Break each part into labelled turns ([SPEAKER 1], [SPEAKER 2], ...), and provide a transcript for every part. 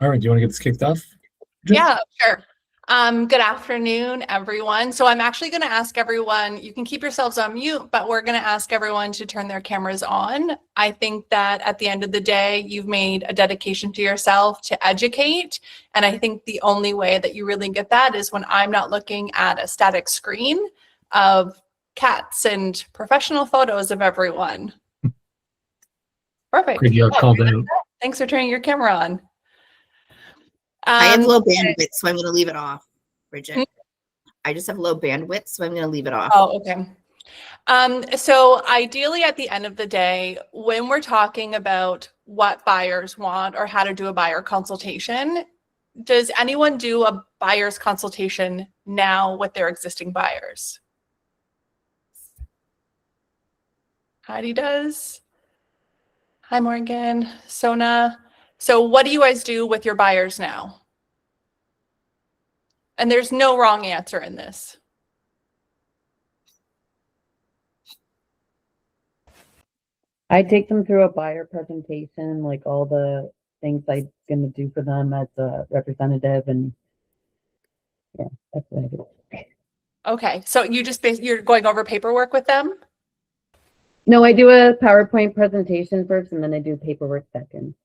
[SPEAKER 1] All right, do you want to get this kicked off?
[SPEAKER 2] Yeah, sure. Good afternoon, everyone. So I'm actually going to ask everyone, you can keep yourselves on mute, but we're going to ask everyone to turn their cameras on. I think that at the end of the day, you've made a dedication to yourself to educate. And I think the only way that you really get that is when I'm not looking at a static screen of cats and professional photos of everyone. Perfect.
[SPEAKER 1] Great, you got called out.
[SPEAKER 2] Thanks for turning your camera on.
[SPEAKER 3] I have low bandwidth, so I'm going to leave it off, Bridget. I just have low bandwidth, so I'm going to leave it off.
[SPEAKER 2] Oh, okay. So ideally at the end of the day, when we're talking about what buyers want or how to do a buyer consultation, does anyone do a buyer's consultation now with their existing buyers? Heidi does. Hi, Morgan. Sona. So what do you guys do with your buyers now? And there's no wrong answer in this.
[SPEAKER 4] I take them through a buyer presentation, like all the things I'm going to do for them as a representative, and yeah, that's what I do.
[SPEAKER 2] Okay, so you're going over paperwork with them?
[SPEAKER 4] No, I do a PowerPoint presentation first, and then I do paperwork second.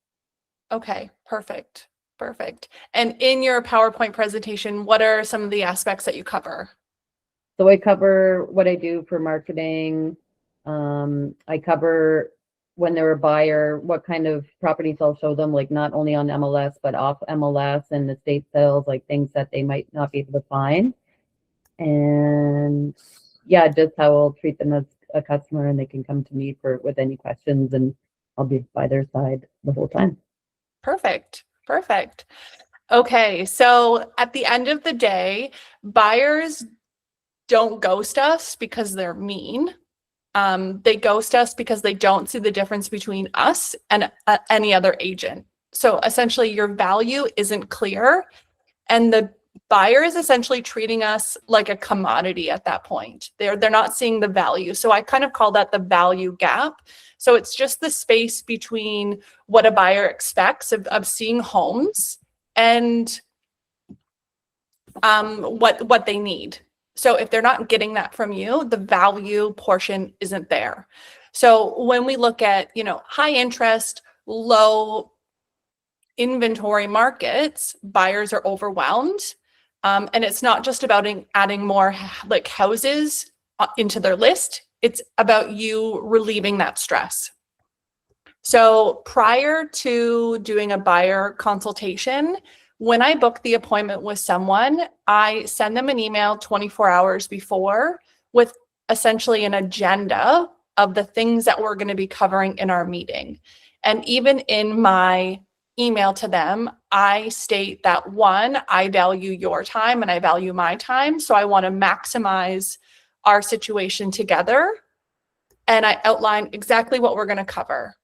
[SPEAKER 2] Okay, perfect. Perfect. And in your PowerPoint presentation, what are some of the aspects that you cover?
[SPEAKER 4] So I cover what I do for marketing. I cover when they're a buyer, what kind of properties I'll show them, like not only on MLS, but off MLS and estate sales, like things that they might not be able to find. And yeah, just how I'll treat them as a customer, and they can come to me with any questions, and I'll be by their side the whole time. Perfect.
[SPEAKER 2] Perfect. Okay, so at the end of the day, buyers don't ghost us because they're mean. They ghost us because they don't see the difference between us and any other agent. So essentially your value isn't clear, and the buyer is essentially treating us like a commodity at that point. They're not seeing the value. So I kind of call that the value gap. So it's just the space between what a buyer expects of seeing homes and what they need. So if they're not getting that from you, the value portion isn't there. So when we look at, high interest, low inventory markets, buyers are overwhelmed. And it's not just about adding more like houses into their list. It's about you relieving that stress. So prior to doing a buyer consultation, when I book the appointment with someone, I send them an email 24 hours before with essentially an agenda of the things that we're going to be covering in our meeting. And even in my email to them, I state that one, I value your time and I value my time. So I want to maximize our situation together. And I outline exactly what we're going to cover.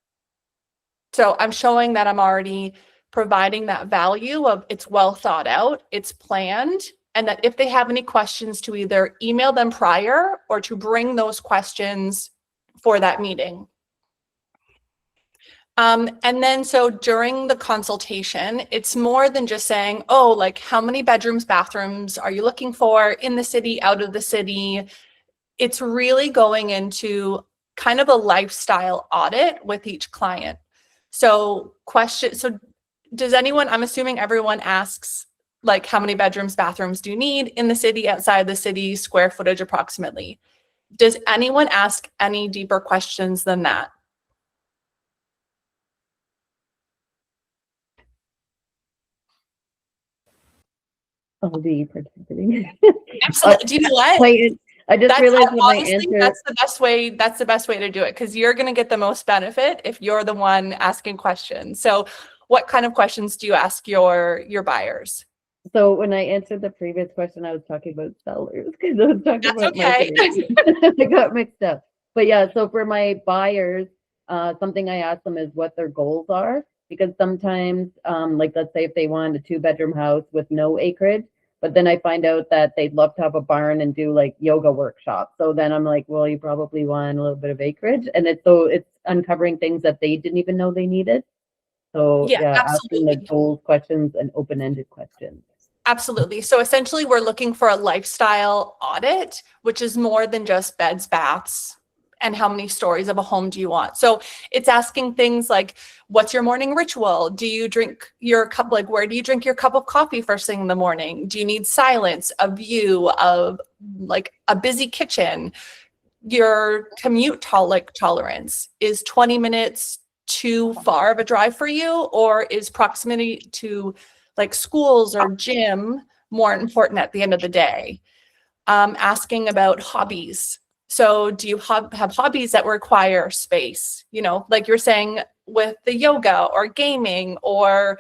[SPEAKER 2] So I'm showing that I'm already providing that value of it's well thought out, it's planned, and that if they have any questions to either email them prior or to bring those questions for that meeting. And then so during the consultation, it's more than just saying, oh, like how many bedrooms, bathrooms are you looking for in the city, out of the city? It's really going into kind of a lifestyle audit with each client. So does anyone, I'm assuming everyone asks like how many bedrooms, bathrooms do you need in the city, outside the city, square footage approximately? Does anyone ask any deeper questions than that?
[SPEAKER 4] I'll be participating.
[SPEAKER 2] Absolutely. Do you know what?
[SPEAKER 4] I just realized my answer.
[SPEAKER 2] That's the best way. That's the best way to do it, because you're going to get the most benefit if you're the one asking questions. So, what kind of questions do you ask your buyers?
[SPEAKER 4] So when I answered the previous question, I was talking about sellers because I was talking about marketing. I got mixed up. But yeah, so for my buyers, something I ask them is what their goals are, because sometimes, like let's say if they want a 2-bedroom house with no acreage, but then I find out that they'd love to have a barn and do like yoga workshops. So then I'm like, well, you probably want a little bit of acreage. And it's uncovering things that they didn't even know they needed. So
[SPEAKER 2] Yeah,
[SPEAKER 4] yeah, asking the
[SPEAKER 2] absolutely.
[SPEAKER 4] goals questions and open-ended questions.
[SPEAKER 2] Absolutely. So essentially, we're looking for a lifestyle audit, which is more than just beds, baths, and how many stories of a home do you want. So it's asking things like, what's your morning ritual? Do you drink your cup? Like, where do you drink your cup of coffee first thing in the morning? Do you need silence, a view of like a busy kitchen? Your commute tolerance, is 20 minutes too far of a drive for you, or is proximity to like schools or gym more important at the end of the day? Asking about hobbies. So do you have hobbies that require space? You know, like you're saying with the yoga or gaming, or,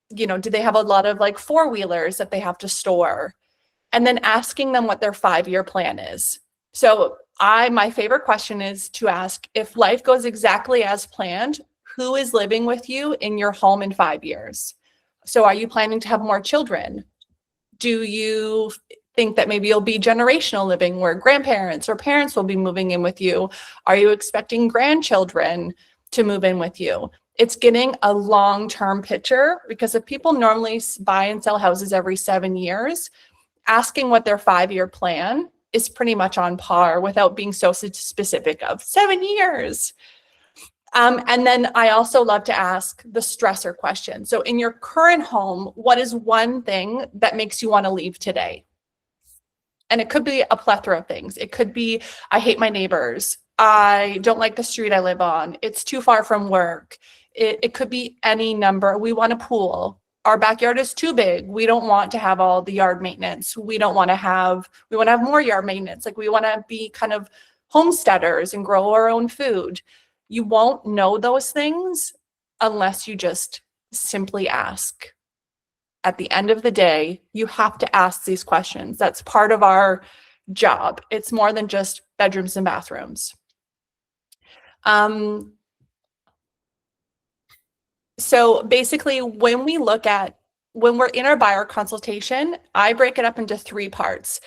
[SPEAKER 2] you know, do they have a lot of like four-wheelers that they have to store? And then asking them what their 5-year plan is. So my favorite question is to ask, if life goes exactly as planned, who is living with you in your home in 5 years? So are you planning to have more children? Do you think that maybe you'll be generational living where grandparents or parents will be moving in with you? Are you expecting grandchildren to move in with you? It's getting a long-term picture, because if people normally buy and sell houses every 7 years, asking what their 5-year plan is pretty much on par without being so specific of 7 years. And then I also love to ask the stressor question. So in your current home, what is one thing that makes you want to leave today? And it could be a plethora of things. It could be, I hate my neighbors. I don't like the street I live on. It's too far from work. It could be any number. We want a pool. Our backyard is too big. We don't want to have all the yard maintenance. We want to have more yard maintenance. Like, we want to be kind of homesteaders and grow our own food. You won't know those things unless you just simply ask. At the end of the day, you have to ask these questions. That's part of our job. It's more than just bedrooms and bathrooms. So basically, when we're in our buyer consultation, I break it up into 3 parts.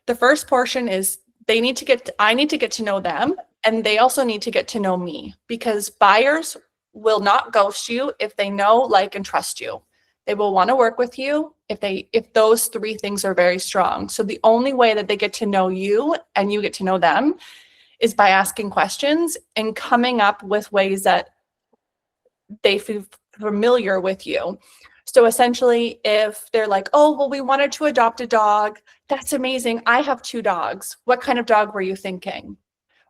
[SPEAKER 2] The first portion is I need to get to know them, and they also need to get to know me, because buyers will not ghost you if they know, like, and trust you. They will want to work with you if those 3 things are very strong. So the only way that they get to know you and you get to know them is by asking questions and coming up with ways that they feel familiar with you. So essentially, if they're like, oh, well, we wanted to adopt a dog, that's amazing. I have 2 dogs. What kind of dog were you thinking?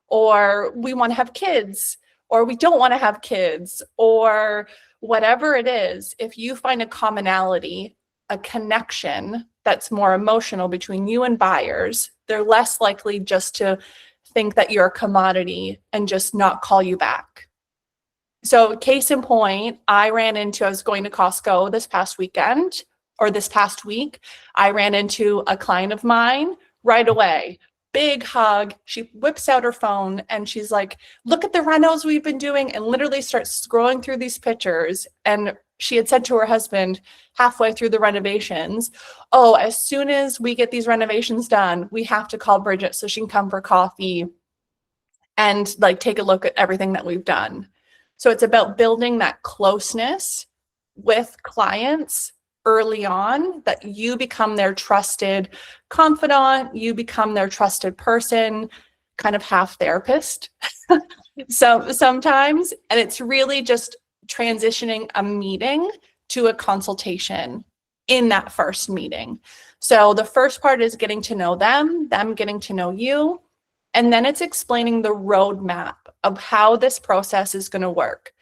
[SPEAKER 2] Or we want to have kids, or we don't want to have kids, or whatever it is. If you find a commonality, a connection that's more emotional between you and buyers, they're less likely just to think that you're a commodity and just not call you back. So case in point, I was going to Costco this past week. I ran into a client of mine right away. Big hug. She whips out her phone and she's like, look at the renos we've been doing, and literally starts scrolling through these pictures. And she had said to her husband halfway through the renovations, oh, as soon as we get these renovations done, we have to call Bridget so she can come for coffee and like take a look at everything that we've done. So it's about building that closeness with clients early on, that you become their trusted confidant, you become their trusted person, kind of half therapist. So sometimes, and it's really just transitioning a meeting to a consultation in that first meeting. So the first part is getting to know them getting to know you. And then it's explaining the roadmap of how this process is going to work.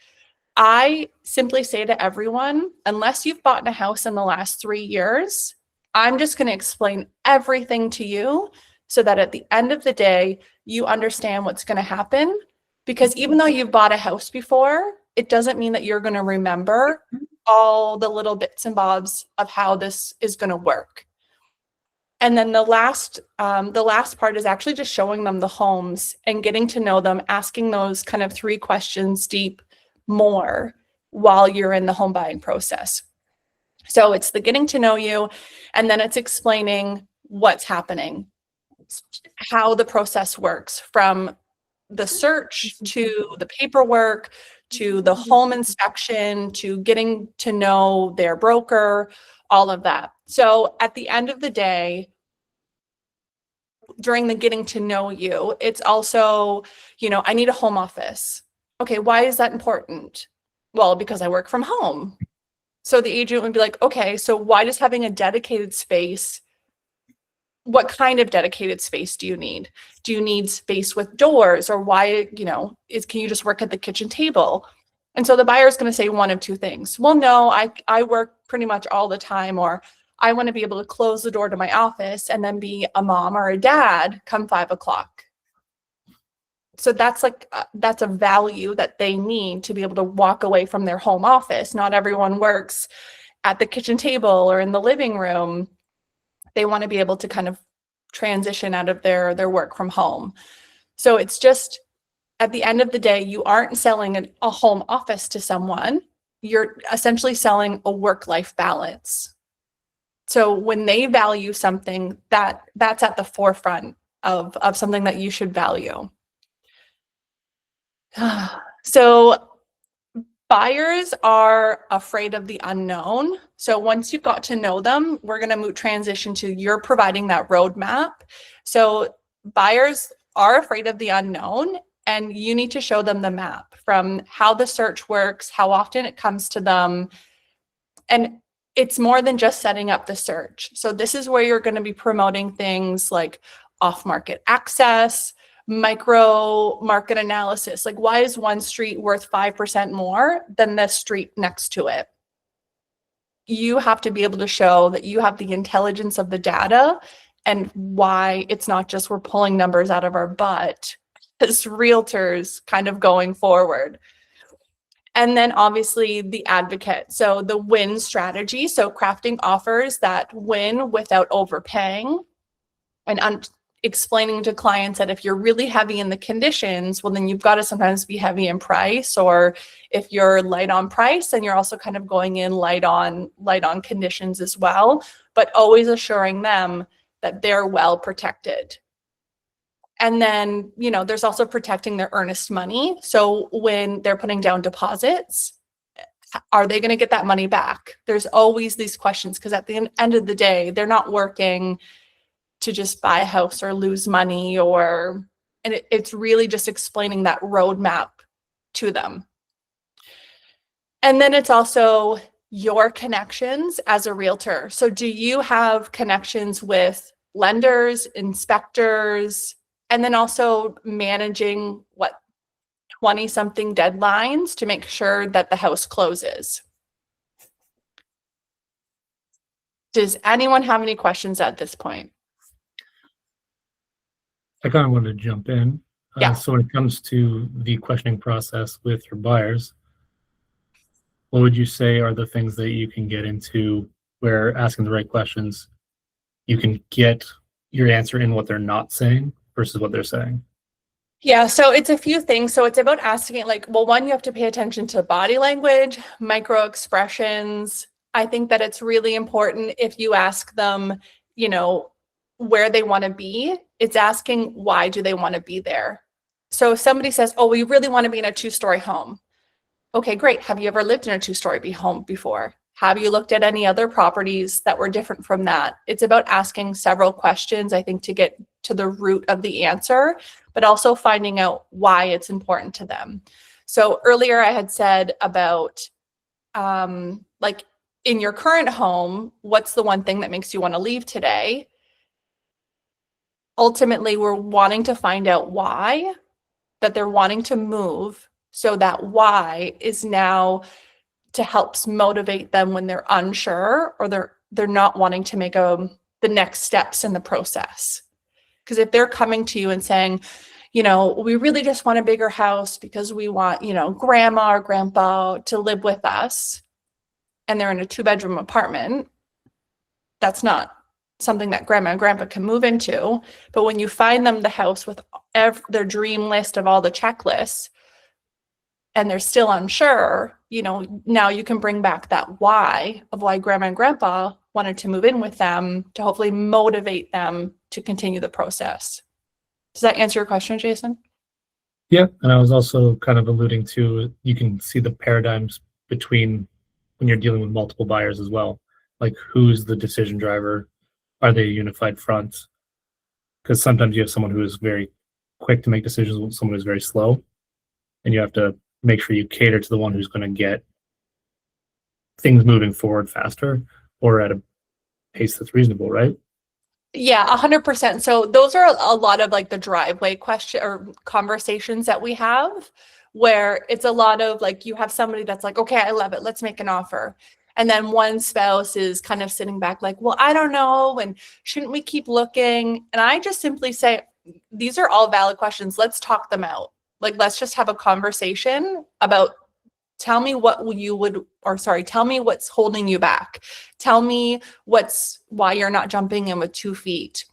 [SPEAKER 2] I simply say to everyone, unless you've bought a house in the last 3 years, I'm just going to explain everything to you so that at the end of the day, you understand what's going to happen. Because even though you've bought a house before, it doesn't mean that you're going to remember all the little bits and bobs of how this is going to work. And then the last part is actually just showing them the homes and getting to know them, asking those kind of 3 questions deep more while you're in the home buying process. So it's the getting to know you, and then it's explaining what's happening, how the process works, from the search to the paperwork to the home inspection, to getting to know their broker, all of that. So at the end of the day, during the getting to know you, it's also, I need a home office. Okay, why is that important? Well, because I work from home. So the agent would be like, okay, so why does having a dedicated space, what kind of dedicated space do you need? Do you need space with doors, or why, can you just work at the kitchen table? And so the buyer is going to say one of two things. Well, no, I work pretty much all the time, or I want to be able to close the door to my office and then be a mom or a dad come 5 o'clock. So that's that's a value that they need to be able to walk away from their home office. Not everyone works at the kitchen table or in the living room. They want to be able to kind of transition out of their work from home. So it's just, at the end of the day, you aren't selling a home office to someone. You're essentially selling a work-life balance. So when they value something, that's at the forefront of something that you should value. So buyers are afraid of the unknown. So once you've got to know them, we're going to transition to you're providing that roadmap. So buyers are afraid of the unknown, and you need to show them the map from how the search works, how often it comes to them. And it's more than just setting up the search. So this is where you're going to be promoting things like off-market access, micro market analysis. Like, why is one street worth 5% more than the street next to it? You have to be able to show that you have the intelligence of the data, and why it's not just we're pulling numbers out of our butt as realtors kind of going forward. And then obviously the advocate. So the win strategy. So crafting offers that win without overpaying, and explaining to clients that if you're really heavy in the conditions, well, then you've got to sometimes be heavy in price. Or if you're light on price, then you're also kind of going in light on conditions as well, but always assuring them that they're well protected. And then, there's also protecting their earnest money. So when they're putting down deposits, are they going to get that money back? There's always these questions, because at the end of the day, they're not working to just buy a house or lose money, and it's really just explaining that roadmap to them. And then it's also your connections as a realtor. So do you have connections with lenders, inspectors, and then also managing 20-something deadlines to make sure that the house closes? Does anyone have any questions at this point?
[SPEAKER 1] I kind of wanted to jump in.
[SPEAKER 2] Yeah.
[SPEAKER 1] So when it comes to the questioning process with your buyers, what would you say are the things that you can get into where asking the right questions, you can get your answer in what they're not saying versus what they're saying?
[SPEAKER 2] Yeah, so it's a few things. So it's about asking it one, you have to pay attention to body language, micro expressions. I think that it's really important if you ask them, where they want to be, it's asking why do they want to be there. So if somebody says, oh, we really want to be in a 2-story home. Okay, great. Have you ever lived in a 2-story home before? Have you looked at any other properties that were different from that? It's about asking several questions, I think, to get to the root of the answer, but also finding out why it's important to them. So earlier I had said about in your current home, what's the one thing that makes you want to leave today? Ultimately, we're wanting to find out why that they're wanting to move, so that why is now to help motivate them when they're unsure, or they're not wanting to make the next steps in the process. Because if they're coming to you and saying, we really just want a bigger house because we want, grandma or grandpa to live with us, and they're in a 2-bedroom apartment, that's not something that grandma and grandpa can move into. But when you find them the house with their dream list of all the checklists, and they're still unsure, now you can bring back that why of why grandma and grandpa wanted to move in with them, to hopefully motivate them to continue the process. Does that answer your question, Jason?
[SPEAKER 1] Yeah, and I was also kind of alluding to, you can see the paradigms between when you're dealing with multiple buyers as well. Like, who's the decision driver? Are they a unified front? Because sometimes you have someone who is very quick to make decisions with someone who's very slow, and you have to make sure you cater to the one who's going to get things moving forward faster or at a pace that's reasonable, right?
[SPEAKER 2] Yeah, 100%. So those are a lot of like the driveway question or conversations that we have, where it's a lot of like, you have somebody that's like, okay, I love it, let's make an offer. And then one spouse is kind of sitting back like, well, I don't know, and shouldn't we keep looking? And I just simply say, these are all valid questions. Let's talk them out. Like, let's just have a conversation about, tell me what you would, or sorry, tell me what's holding you back. Tell me why you're not jumping in with 2 feet.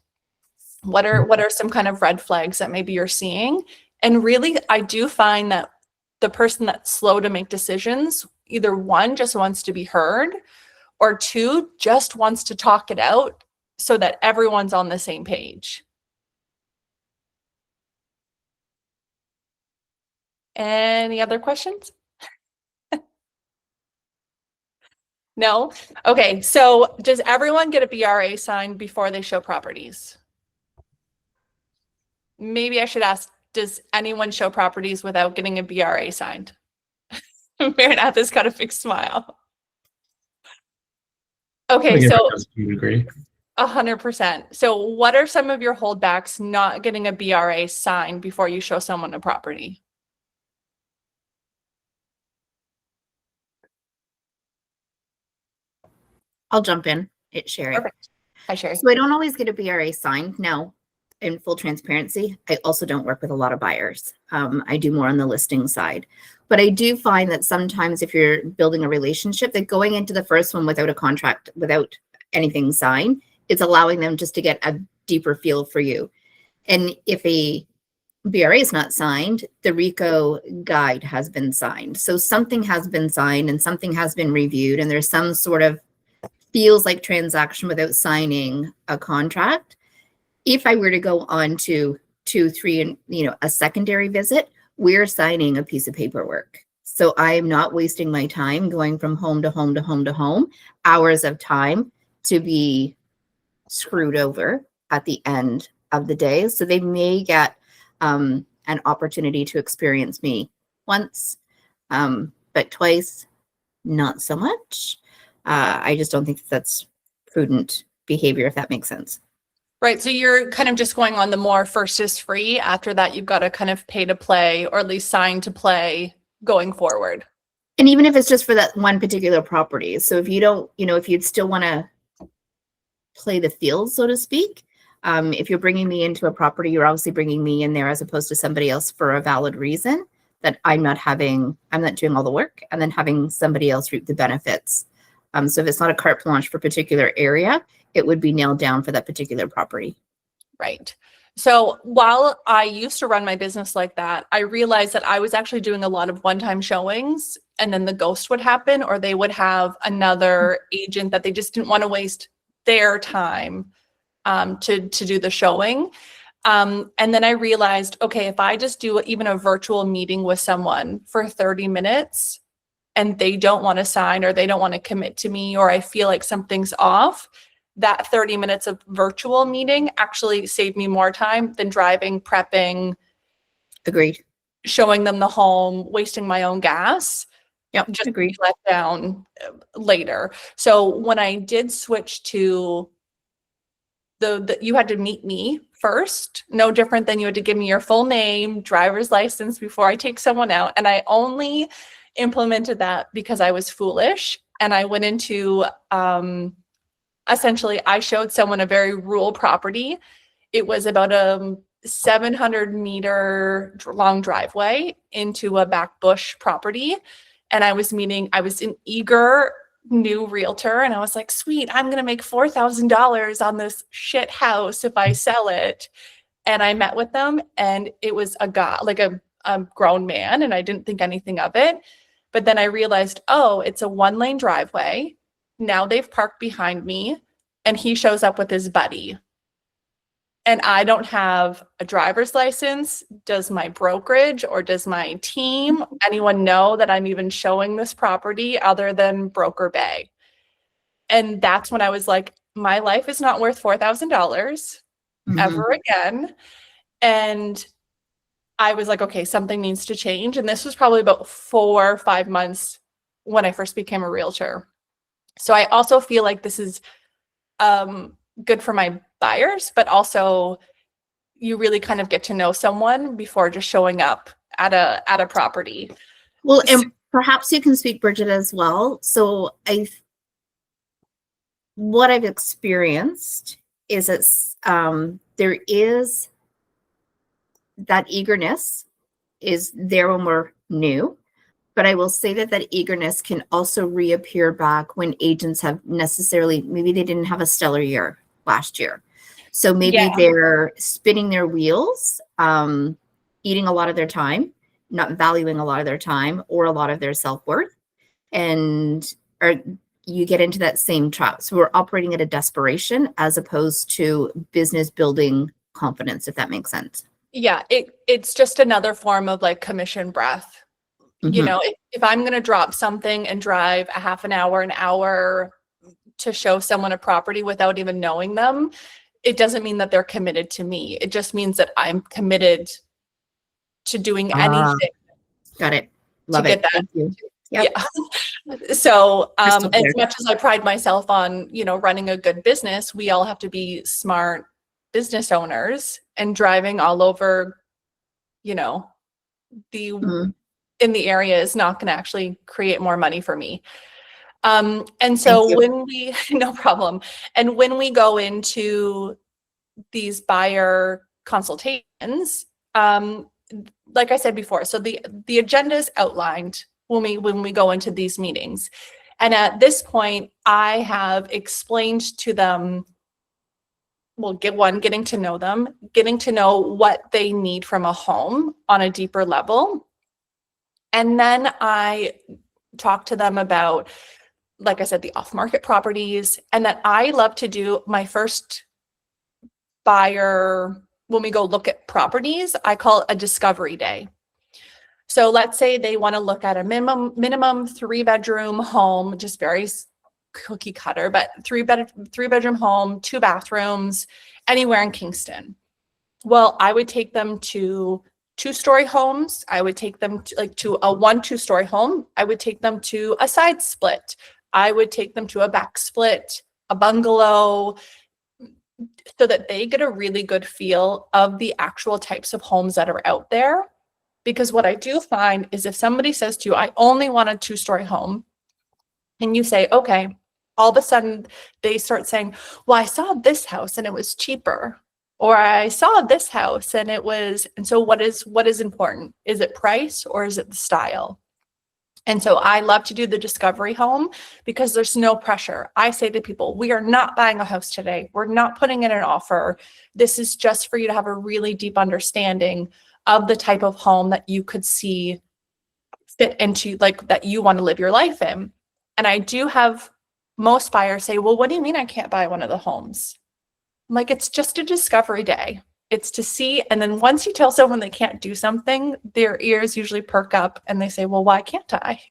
[SPEAKER 2] What are some kind of red flags that maybe you're seeing? And really, I do find that the person that's slow to make decisions, either one, just wants to be heard, or two, just wants to talk it out so that everyone's on the same page. Any other questions? No? Okay, so does everyone get a BRA signed before they show properties? Maybe I should ask, does anyone show properties without getting a BRA signed? Marinette has got a big smile. Okay, so
[SPEAKER 1] you agree.
[SPEAKER 2] 100%. So what are some of your holdbacks not getting a BRA signed before you show someone a property?
[SPEAKER 3] I'll jump in. It's Sherry.
[SPEAKER 2] Perfect. Hi, Sherry.
[SPEAKER 3] So I don't always get a BRA signed. Now, in full transparency, I also don't work with a lot of buyers. I do more on the listing side. But I do find that sometimes if you're building a relationship, that going into the first one without a contract, without anything signed, it's allowing them just to get a deeper feel for you. And if a BRA is not signed, the RICO guide has been signed. So something has been signed and something has been reviewed, and there's some sort of feels like transaction without signing a contract. If I were to go on to 2, 3, and a secondary visit, we're signing a piece of paperwork. So I'm not wasting my time going from home to home to home to home, hours of time to be screwed over at the end of the day. So they may get an opportunity to experience me once, but twice, not so much. I just don't think that's prudent behavior, if that makes sense.
[SPEAKER 2] Right. So you're kind of just going on the more first is free. After that, you've got to kind of pay to play, or at least sign to play going forward.
[SPEAKER 3] And even if it's just for that one particular property. So if you don't, if you'd still want to play the field, so to speak, if you're bringing me into a property, you're obviously bringing me in there as opposed to somebody else for a valid reason that I'm not doing all the work and then having somebody else reap the benefits. So if it's not a carte blanche for a particular area, it would be nailed down for that particular property.
[SPEAKER 2] Right. So while I used to run my business like that, I realized that I was actually doing a lot of one-time showings, and then the ghost would happen, or they would have another agent that they just didn't want to waste their time to do the showing. And then I realized, okay, if I just do even a virtual meeting with someone for 30 minutes and they don't want to sign, or they don't want to commit to me, or I feel like something's off, that 30 minutes of virtual meeting actually saved me more time than driving, prepping.
[SPEAKER 3] Agreed.
[SPEAKER 2] Showing them the home, wasting my own gas.
[SPEAKER 3] Yep.
[SPEAKER 2] Just
[SPEAKER 3] agreed.
[SPEAKER 2] Let down later. So when I did switch to the you had to meet me first, no different than you had to give me your full name, driver's license before I take someone out. And I only implemented that because I was foolish. And I went into, essentially, I showed someone a very rural property. It was about a 700-meter long driveway into a back bush property. And I was an eager new realtor. And I was like, sweet, I'm going to make $4,000 on this shit house if I sell it. And I met with them, and it was a guy, like a grown man. And I didn't think anything of it. But then I realized, oh, it's a 1-lane driveway. Now they've parked behind me, and he shows up with his buddy. and I don't have a driver's license, does my brokerage or does my team, anyone know that I'm even showing this property other than Broker Bay? And that's when I was like, my life is not worth $4,000 ever again. And I was like, okay, something needs to change. And this was probably about 4 or 5 months when I first became a realtor. So I also feel like this is good for my buyers, but also you really kind of get to know someone before just showing up at a property.
[SPEAKER 3] Well, and perhaps you can speak, Bridget, as well. So what I've experienced is there is that eagerness is there when we're new, but I will say that eagerness can also reappear back when agents have necessarily, maybe they didn't have a stellar year last year. So maybe they're spinning their wheels, eating a lot of their time, not valuing a lot of their time or a lot of their self-worth. And you get into that same trap. So we're operating at a desperation as opposed to business building confidence, if that makes sense.
[SPEAKER 2] Yeah, it's just another form of like commission breath. You know, if I'm going to drop something and drive a half an hour to show someone a property without even knowing them, it doesn't mean that they're committed to me. It just means that I'm committed to doing anything.
[SPEAKER 3] Got it. Love it. Thank you. Yep.
[SPEAKER 2] Yeah. So as much as I pride myself on, running a good business, we all have to be smart business owners, and driving all over, in the area is not going to actually create more money for me. And so no problem. And when we go into these buyer consultations, like I said before, so the agenda is outlined when we go into these meetings. And at this point, I have explained to them, getting to know them, getting to know what they need from a home on a deeper level. And then I talk to them about, like I said, the off-market properties, and that I love to do my first buyer, when we go look at properties, I call it a discovery day. So let's say they want to look at a minimum 3-bedroom home, just very cookie cutter, but 3-bedroom home, 2 bathrooms, anywhere in Kingston. Well, I would take them to 2-story homes. I would take them to a 1-2-story home. I would take them to a side split. I would take them to a back split, a bungalow, so that they get a really good feel of the actual types of homes that are out there. Because what I do find is if somebody says to you, I only want a 2-story home, and you say, okay, all of a sudden they start saying, well, I saw this house and it was cheaper. Or I saw this house and it was, and so what is important? Is it price or is it the style? And so I love to do the discovery home because there's no pressure. I say to people, we are not buying a house today. We're not putting in an offer. This is just for you to have a really deep understanding of the type of home that you could see fit into, like that you want to live your life in. And I do have most buyers say, well, what do you mean I can't buy one of the homes? I'm like, it's just a discovery day. It's to see. And then once you tell someone they can't do something, their ears usually perk up and they say, well, why can't I?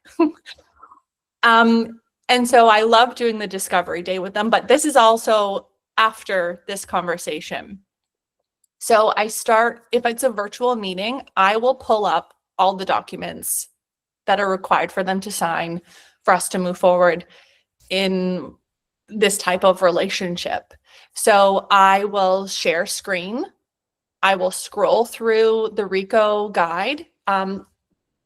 [SPEAKER 2] And so I love doing the discovery day with them, but this is also after this conversation. So I start, if it's a virtual meeting, I will pull up all the documents that are required for them to sign for us to move forward in this type of relationship. So I will share screen. I will scroll through the RICO guide.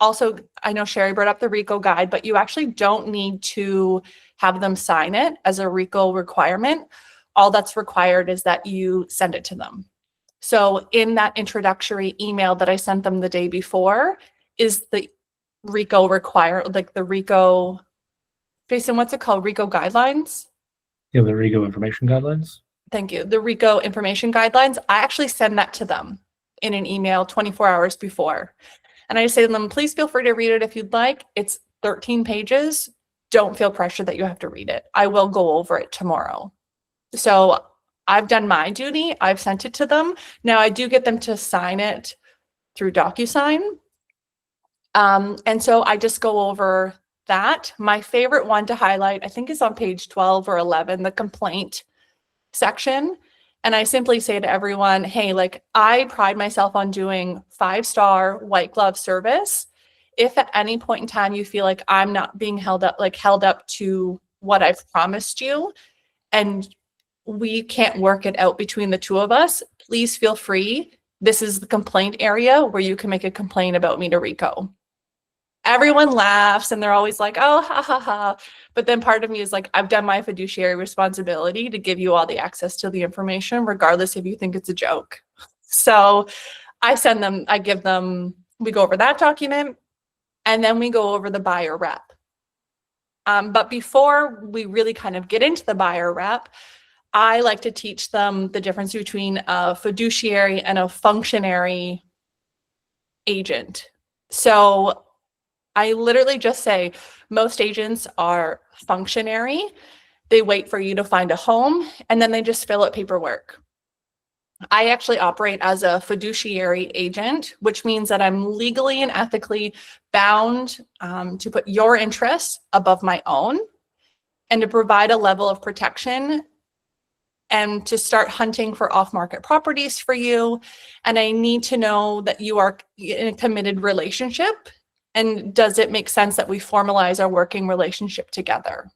[SPEAKER 2] Also, I know Sherry brought up the RICO guide, but you actually don't need to have them sign it as a RICO requirement. All that's required is that you send it to them. So in that introductory email that I sent them the day before is the RICO the RICO, Jason, what's it called? RICO guidelines?
[SPEAKER 1] Yeah, the RICO information guidelines.
[SPEAKER 2] Thank you. The RICO information guidelines. I actually send that to them in an email 24 hours before. And I say to them, please feel free to read it if you'd like. It's 13 pages. Don't feel pressure that you have to read it. I will go over it tomorrow. So I've done my duty. I've sent it to them. Now I do get them to sign it through DocuSign. And so I just go over that. My favorite one to highlight, I think, is on page 12 or 11, the complaint section. And I simply say to everyone, hey, like, I pride myself on doing 5-star white glove service. If at any point in time you feel like I'm not being held up to what I've promised you, and we can't work it out between the two of us, please feel free. This is the complaint area where you can make a complaint about me to Rico. Everyone laughs and they're always like, oh, ha, ha, ha. But then part of me is like, I've done my fiduciary responsibility to give you all the access to the information, regardless if you think it's a joke. So I send them, I give them, we go over that document, and then we go over the buyer rep. But before we really kind of get into the buyer rep, I like to teach them the difference between a fiduciary and a functionary agent. So I literally just say most agents are functionary. They wait for you to find a home and then they just fill out paperwork. I actually operate as a fiduciary agent, which means that I'm legally and ethically bound to put your interests above my own and to provide a level of protection and to start hunting for off-market properties for you. And I need to know that you are in a committed relationship. And does it make sense that we formalize our working relationship together?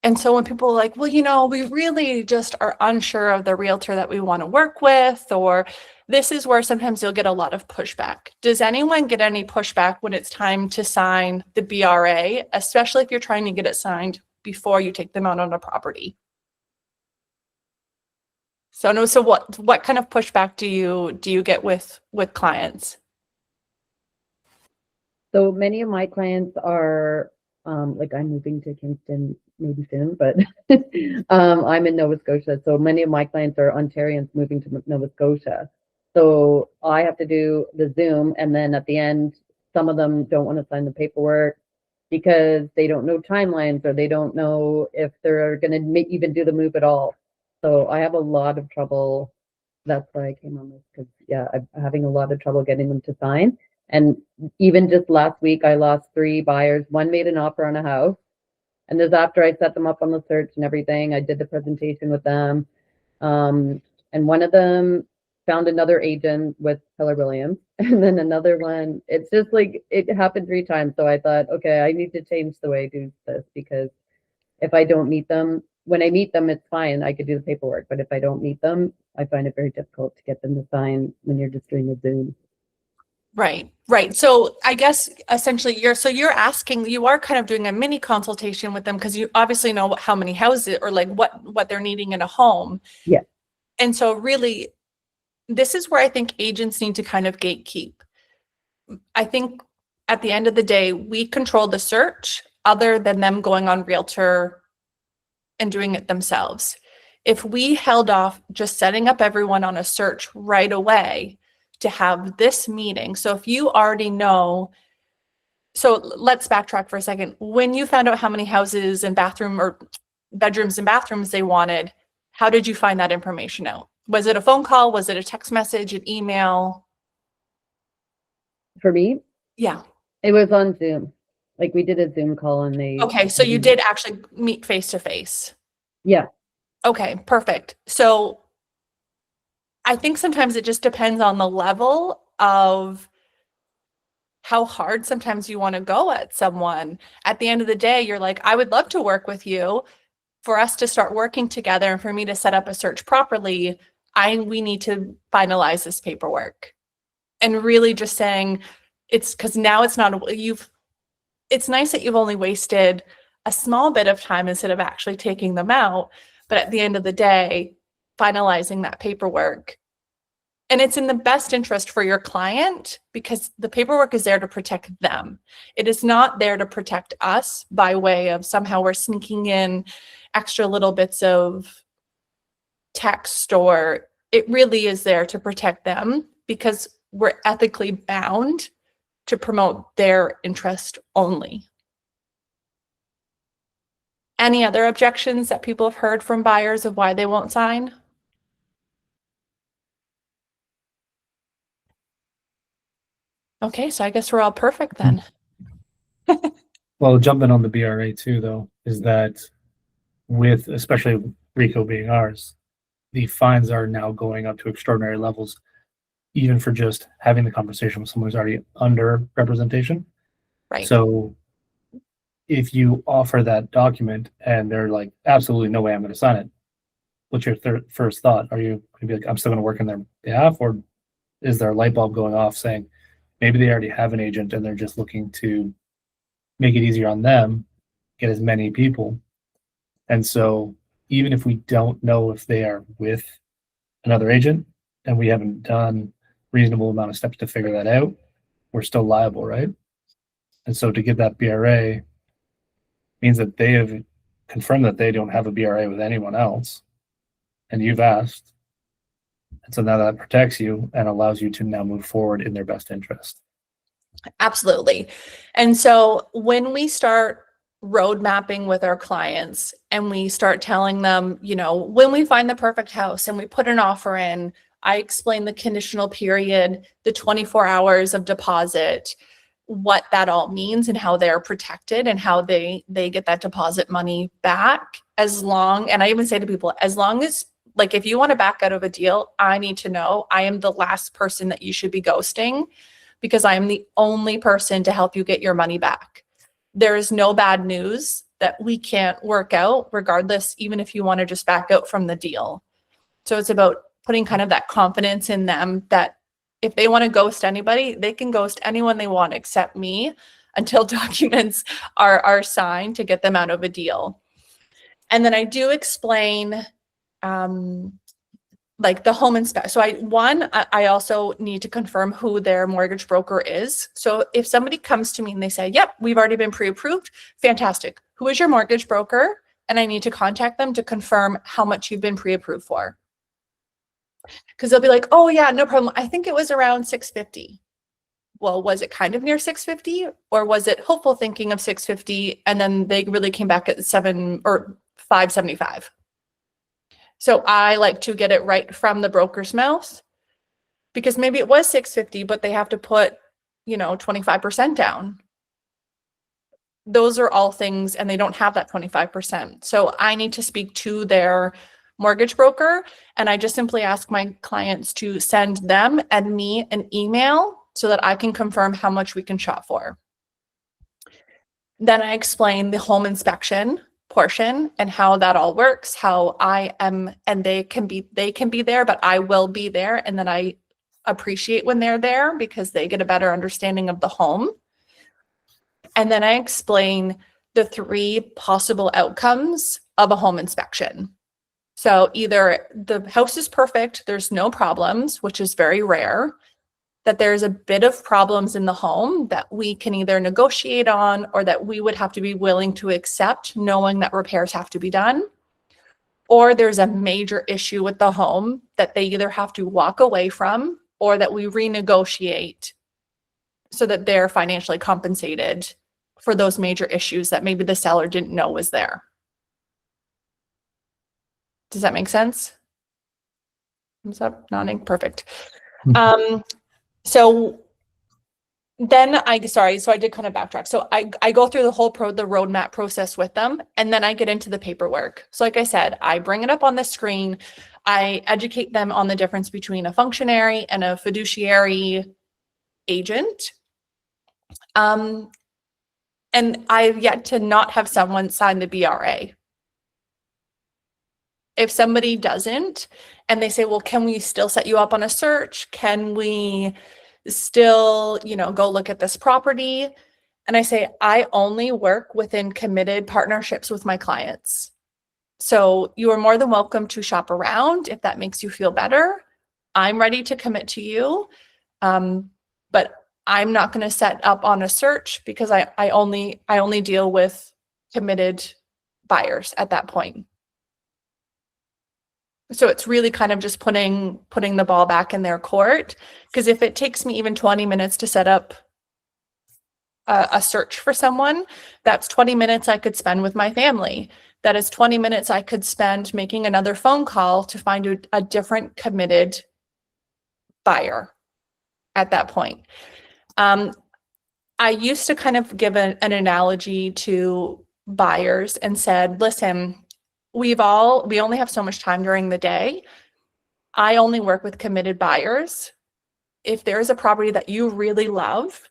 [SPEAKER 2] And so when people are like, well, you know, we really just are unsure of the realtor that we want to work with, or this is where sometimes you'll get a lot of pushback. Does anyone get any pushback when it's time to sign the BRA, especially if you're trying to get it signed before you take them out on a property? So no, so what kind of pushback do you get with clients?
[SPEAKER 4] So many of my clients are, like, I'm moving to Kingston maybe soon, but I'm in Nova Scotia. So many of my clients are Ontarians moving to Nova Scotia. So I have to do the Zoom, and then at the end, some of them don't want to sign the paperwork because they don't know timelines, or they don't know if they're going to even do the move at all. So I have a lot of trouble. That's why I came on this, because yeah, I'm having a lot of trouble getting them to sign. And even just last week, I lost 3 buyers. One made an offer on a house. And this after I set them up on the search and everything, I did the presentation with them. And one of them found another agent with Keller Williams. And then another one, it's just like, it happened 3 times. So I thought, okay, I need to change the way I do this, because if I don't meet them, when I meet them, it's fine. I could do the paperwork. But if I don't meet them, I find it very difficult to get them to sign when you're just doing a Zoom.
[SPEAKER 2] Right. So I guess essentially you're asking, you are kind of doing a mini consultation with them because you obviously know how many houses or like what they're needing in a home.
[SPEAKER 4] Yeah.
[SPEAKER 2] And so really, this is where I think agents need to kind of gatekeep. I think at the end of the day, we control the search other than them going on Realtor and doing it themselves. If we held off just setting up everyone on a search right away to have this meeting. So if you already know, so let's backtrack for a second. When you found out how many houses and bedrooms and bathrooms they wanted, how did you find that information out? Was it a phone call? Was it a text message, an email?
[SPEAKER 4] For me,
[SPEAKER 2] Yeah.
[SPEAKER 4] it was on Zoom. Like, we did a Zoom call and they.
[SPEAKER 2] Okay. So you did actually meet face to face.
[SPEAKER 4] Yeah.
[SPEAKER 2] Okay, perfect. So I think sometimes it just depends on the level of how hard sometimes you want to go at someone. At the end of the day, you're like, I would love to work with you. For us to start working together and for me to set up a search properly, we need to finalize this paperwork. And really just saying, it's because now it's not, it's nice that you've only wasted a small bit of time instead of actually taking them out. But at the end of the day, finalizing that paperwork. And it's in the best interest for your client because the paperwork is there to protect them. It is not there to protect us by way of somehow we're sneaking in extra little bits of text, or it really is there to protect them because we're ethically bound to promote their interest only. Any other objections that people have heard from buyers of why they won't sign? Okay, so I guess we're all perfect then.
[SPEAKER 1] Well, jumping on the BRA too, though, is that with especially RICO being ours, the fines are now going up to extraordinary levels, even for just having the conversation with someone who's already under representation.
[SPEAKER 2] Right.
[SPEAKER 1] So if you offer that document and they're like, absolutely no way I'm going to sign it, what's your first thought? Are you going to be like, I'm still going to work on their behalf? Or is there a light bulb going off saying maybe they already have an agent and they're just looking to make it easier on them, get as many people? And so even if we don't know if they are with another agent and we haven't done reasonable amount of steps to figure that out, we're still liable, right? And so to get that BRA means that they have confirmed that they don't have a BRA with anyone else, and you've asked. And so now that protects you and allows you to now move forward in their best interest.
[SPEAKER 2] Absolutely. And so when we start road mapping with our clients and we start telling them, you know, when we find the perfect house and we put an offer in, I explain the conditional period, the 24 hours of deposit, what that all means and how they're protected and how they get that deposit money back. As long, and I even say to people, as long as, like, if you want to back out of a deal, I need to know I am the last person that you should be ghosting, because I am the only person to help you get your money back. There is no bad news that we can't work out regardless, even if you want to just back out from the deal. So it's about putting kind of that confidence in them that if they want to ghost anybody, they can ghost anyone they want except me until documents are signed to get them out of a deal. And then I do explain like the home inspection. So I also need to confirm who their mortgage broker is. So if somebody comes to me and they say, yep, we've already been pre-approved, fantastic. Who is your mortgage broker? And I need to contact them to confirm how much you've been pre-approved for. Because they'll be like, oh yeah, no problem. I think it was around 650. Well, was it kind of near 650 or was it hopeful thinking of 650 and then they really came back at 575? So I like to get it right from the broker's mouth, because maybe it was 650, but they have to put, 25% down. Those are all things, and they don't have that 25%. So I need to speak to their mortgage broker, and I just simply ask my clients to send them and me an email so that I can confirm how much we can shop for. Then I explain the home inspection portion and how that all works, how I am, and they can be there, but I will be there. And then I appreciate when they're there because they get a better understanding of the home. And then I explain the 3 possible outcomes of a home inspection. So either the house is perfect, there's no problems, which is very rare, that there's a bit of problems in the home that we can either negotiate on or that we would have to be willing to accept, knowing that repairs have to be done. Or there's a major issue with the home that they either have to walk away from or that we renegotiate so that they're financially compensated for those major issues that maybe the seller didn't know was there. Does that make sense? Thumbs up, nodding, perfect. So then so I did kind of backtrack. So I go through the whole the roadmap process with them, and then I get into the paperwork. So like I said, I bring it up on the screen. I educate them on the difference between a functionary and a fiduciary agent. And I've yet to not have someone sign the BRA. If somebody doesn't, and they say, well, can we still set you up on a search? Can we still, go look at this property? And I say, I only work within committed partnerships with my clients. So you are more than welcome to shop around if that makes you feel better. I'm ready to commit to you. But I'm not going to set up on a search because I only deal with committed buyers at that point. So it's really kind of just putting the ball back in their court, because if it takes me even 20 minutes to set up a search for someone, that's 20 minutes I could spend with my family. That is 20 minutes I could spend making another phone call to find a different committed buyer at that point. I used to kind of give an analogy to buyers and said, listen, we only have so much time during the day. I only work with committed buyers. If there's a property that you really love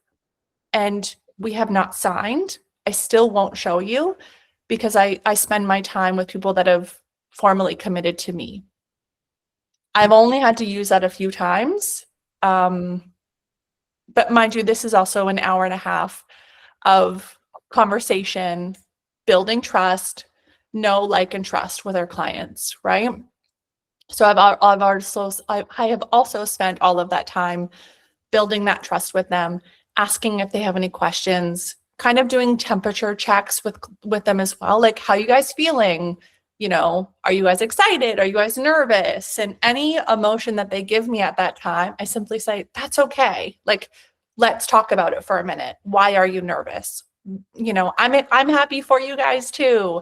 [SPEAKER 2] and we have not signed, I still won't show you because I spend my time with people that have formally committed to me. I've only had to use that a few times. But mind you, this is also an hour and a half of conversation, building trust, know, like, and trust with our clients, right? So I have also spent all of that time building that trust with them, asking if they have any questions, kind of doing temperature checks with them as well. Like, how you guys feeling? You know, are you guys excited? Are you guys nervous? And any emotion that they give me at that time, I simply say, that's okay. Like, let's talk about it for a minute. Why are you nervous? You know, I'm happy for you guys too.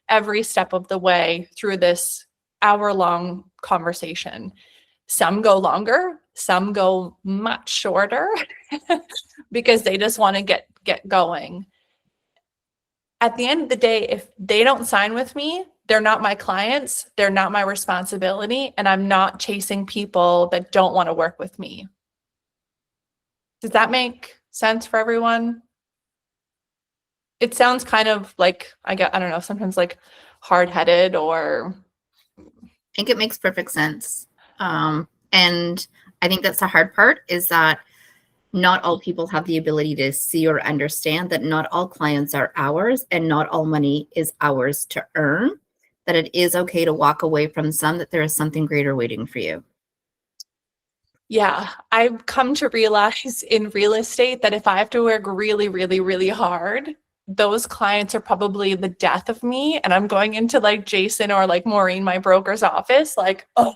[SPEAKER 2] Every step of the way through this hour-long conversation. Some go longer, some go much shorter because they just want to get going. At the end of the day, if they don't sign with me, they're not my clients, they're not my responsibility, and I'm not chasing people that don't want to work with me. Does that make sense for everyone? It sounds kind of like, I don't know, sometimes like hard-headed or...
[SPEAKER 3] I think it makes perfect sense. And I think that's the hard part, is that not all people have the ability to see or understand that not all clients are ours and not all money is ours to earn, that it is okay to walk away from some, that there is something greater waiting for you.
[SPEAKER 2] Yeah, I've come to realize in real estate that if I have to work really, really, really hard, those clients are probably the death of me. And I'm going into like Jason or like Maureen, my broker's office, like, oh,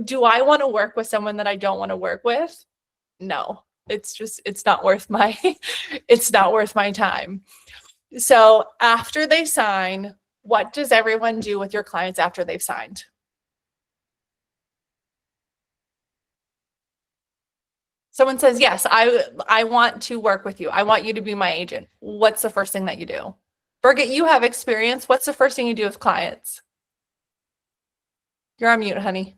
[SPEAKER 2] do I want to work with someone that I don't want to work with? No, it's not worth it's not worth my time. So after they sign, what does everyone do with your clients after they've signed? Someone says, yes, I want to work with you. I want you to be my agent. What's the first thing that you do? Birgit, you have experience. What's the first thing you do with clients? You're on mute, honey.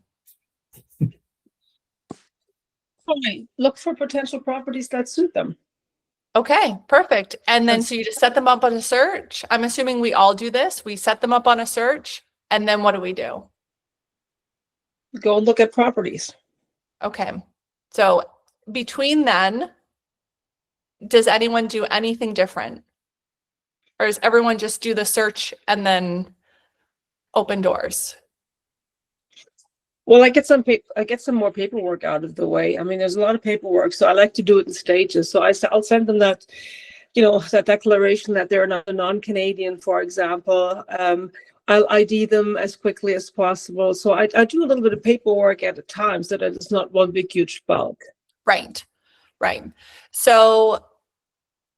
[SPEAKER 5] Fine. Look for potential properties that suit them.
[SPEAKER 2] Okay, perfect. And then so you just set them up on a search. I'm assuming we all do this. We set them up on a search. And then what do we do?
[SPEAKER 5] Go look at properties.
[SPEAKER 2] Okay. So between then, does anyone do anything different? Or does everyone just do the search and then open doors?
[SPEAKER 5] Well, I get some more paperwork out of the way. I mean, there's a lot of paperwork, so I like to do it in stages. So I'll send them that, that declaration that they're not a non-Canadian, for example. I'll ID them as quickly as possible. So I do a little bit of paperwork at a time so that it's not one big, huge bulk.
[SPEAKER 2] Right. So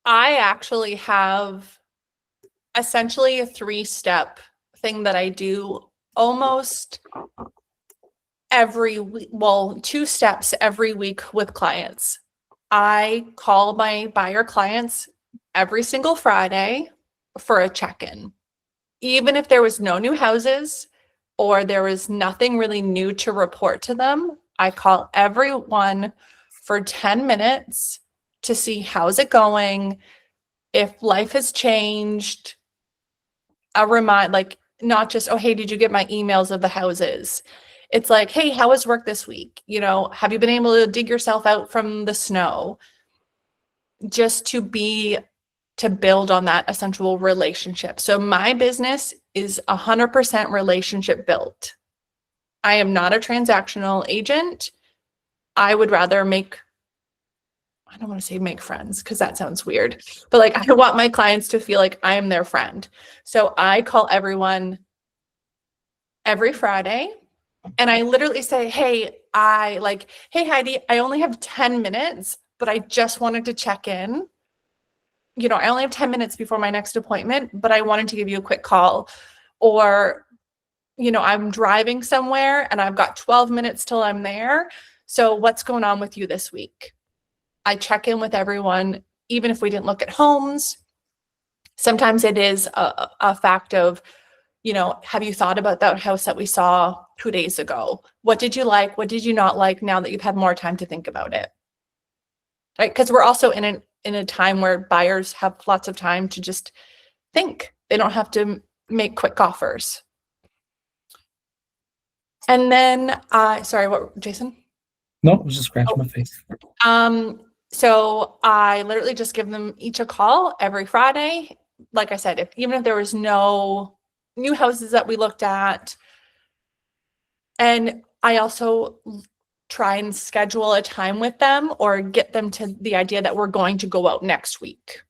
[SPEAKER 2] I actually have essentially a 3-step thing that I do almost every week. Well, 2 steps every week with clients. I call my buyer clients every single Friday for a check-in. Even if there was no new houses or there was nothing really new to report to them, I call everyone for 10 minutes to see how's it going, if life has changed, like not just, oh, hey, did you get my emails of the houses? It's like, hey, how was work this week? Have you been able to dig yourself out from the snow? Just to build on that essential relationship. So my business is 100% relationship built. I am not a transactional agent. I would rather I don't want to say make friends because that sounds weird, but like I want my clients to feel like I am their friend. So I call everyone every Friday and I literally say, hey Heidi, I only have 10 minutes, but I just wanted to check in. I only have 10 minutes before my next appointment, but I wanted to give you a quick call. Or, I'm driving somewhere and I've got 12 minutes till I'm there. So what's going on with you this week? I check in with everyone, even if we didn't look at homes. Sometimes it is a fact of, have you thought about that house that we saw 2 days ago? What did you like? What did you not like now that you've had more time to think about it? Right? Because we're also in a time where buyers have lots of time to just think. They don't have to make quick offers. And then, sorry, what, Jason?
[SPEAKER 1] No, I was just scratching my face.
[SPEAKER 2] So I literally just give them each a call every Friday. Like I said, even if there was no new houses that we looked at, and I also try and schedule a time with them or get them to the idea that we're going to go out next week,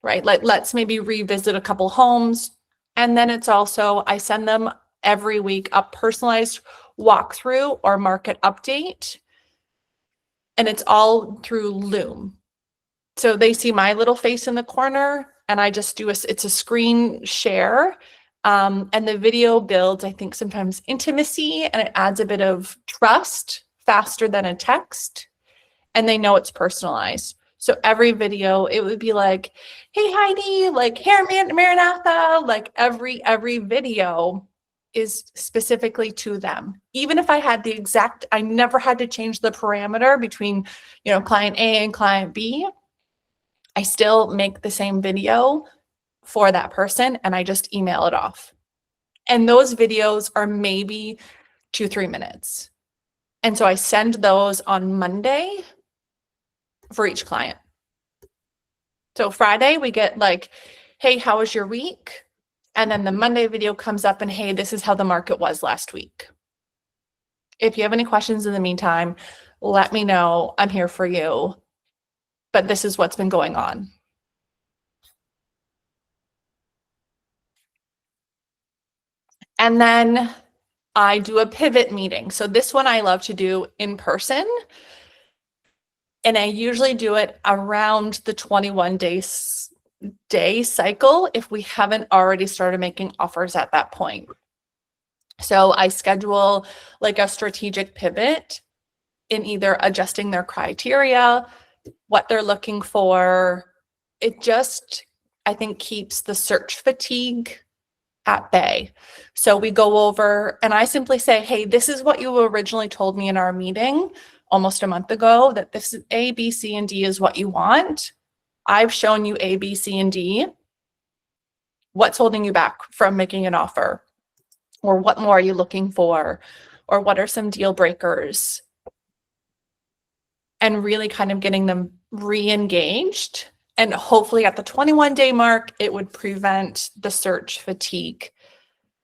[SPEAKER 2] right? Like, let's maybe revisit a couple homes. And then it's also, I send them every week a personalized walkthrough or market update. And it's all through Loom. So they see my little face in the corner and I just it's a screen share. And the video builds, I think, sometimes intimacy, and it adds a bit of trust faster than a text. And they know it's personalized. So every video, it would be like, hey, Heidi, like, here, Maranatha, like every video is specifically to them. Even if I had I never had to change the parameter between, client A and client B. I still make the same video for that person and I just email it off. And those videos are maybe 2-3 minutes. And so I send those on Monday for each client. So Friday we get like, hey, how was your week? And then the Monday video comes up and, hey, this is how the market was last week. If you have any questions in the meantime, let me know. I'm here for you. But this is what's been going on. And then I do a pivot meeting. So this one I love to do in person. And I usually do it around the 21 day cycle if we haven't already started making offers at that point. So I schedule like a strategic pivot in either adjusting their criteria, what they're looking for. It just, I think, keeps the search fatigue at bay. So we go over and I simply say, hey, this is what you originally told me in our meeting almost a month ago, that this is A, B, C, and D is what you want. I've shown you A, B, C, and D. What's holding you back from making an offer? Or what more are you looking for? Or what are some deal breakers? And really kind of getting them re-engaged. And hopefully at the 21-day mark, it would prevent the search fatigue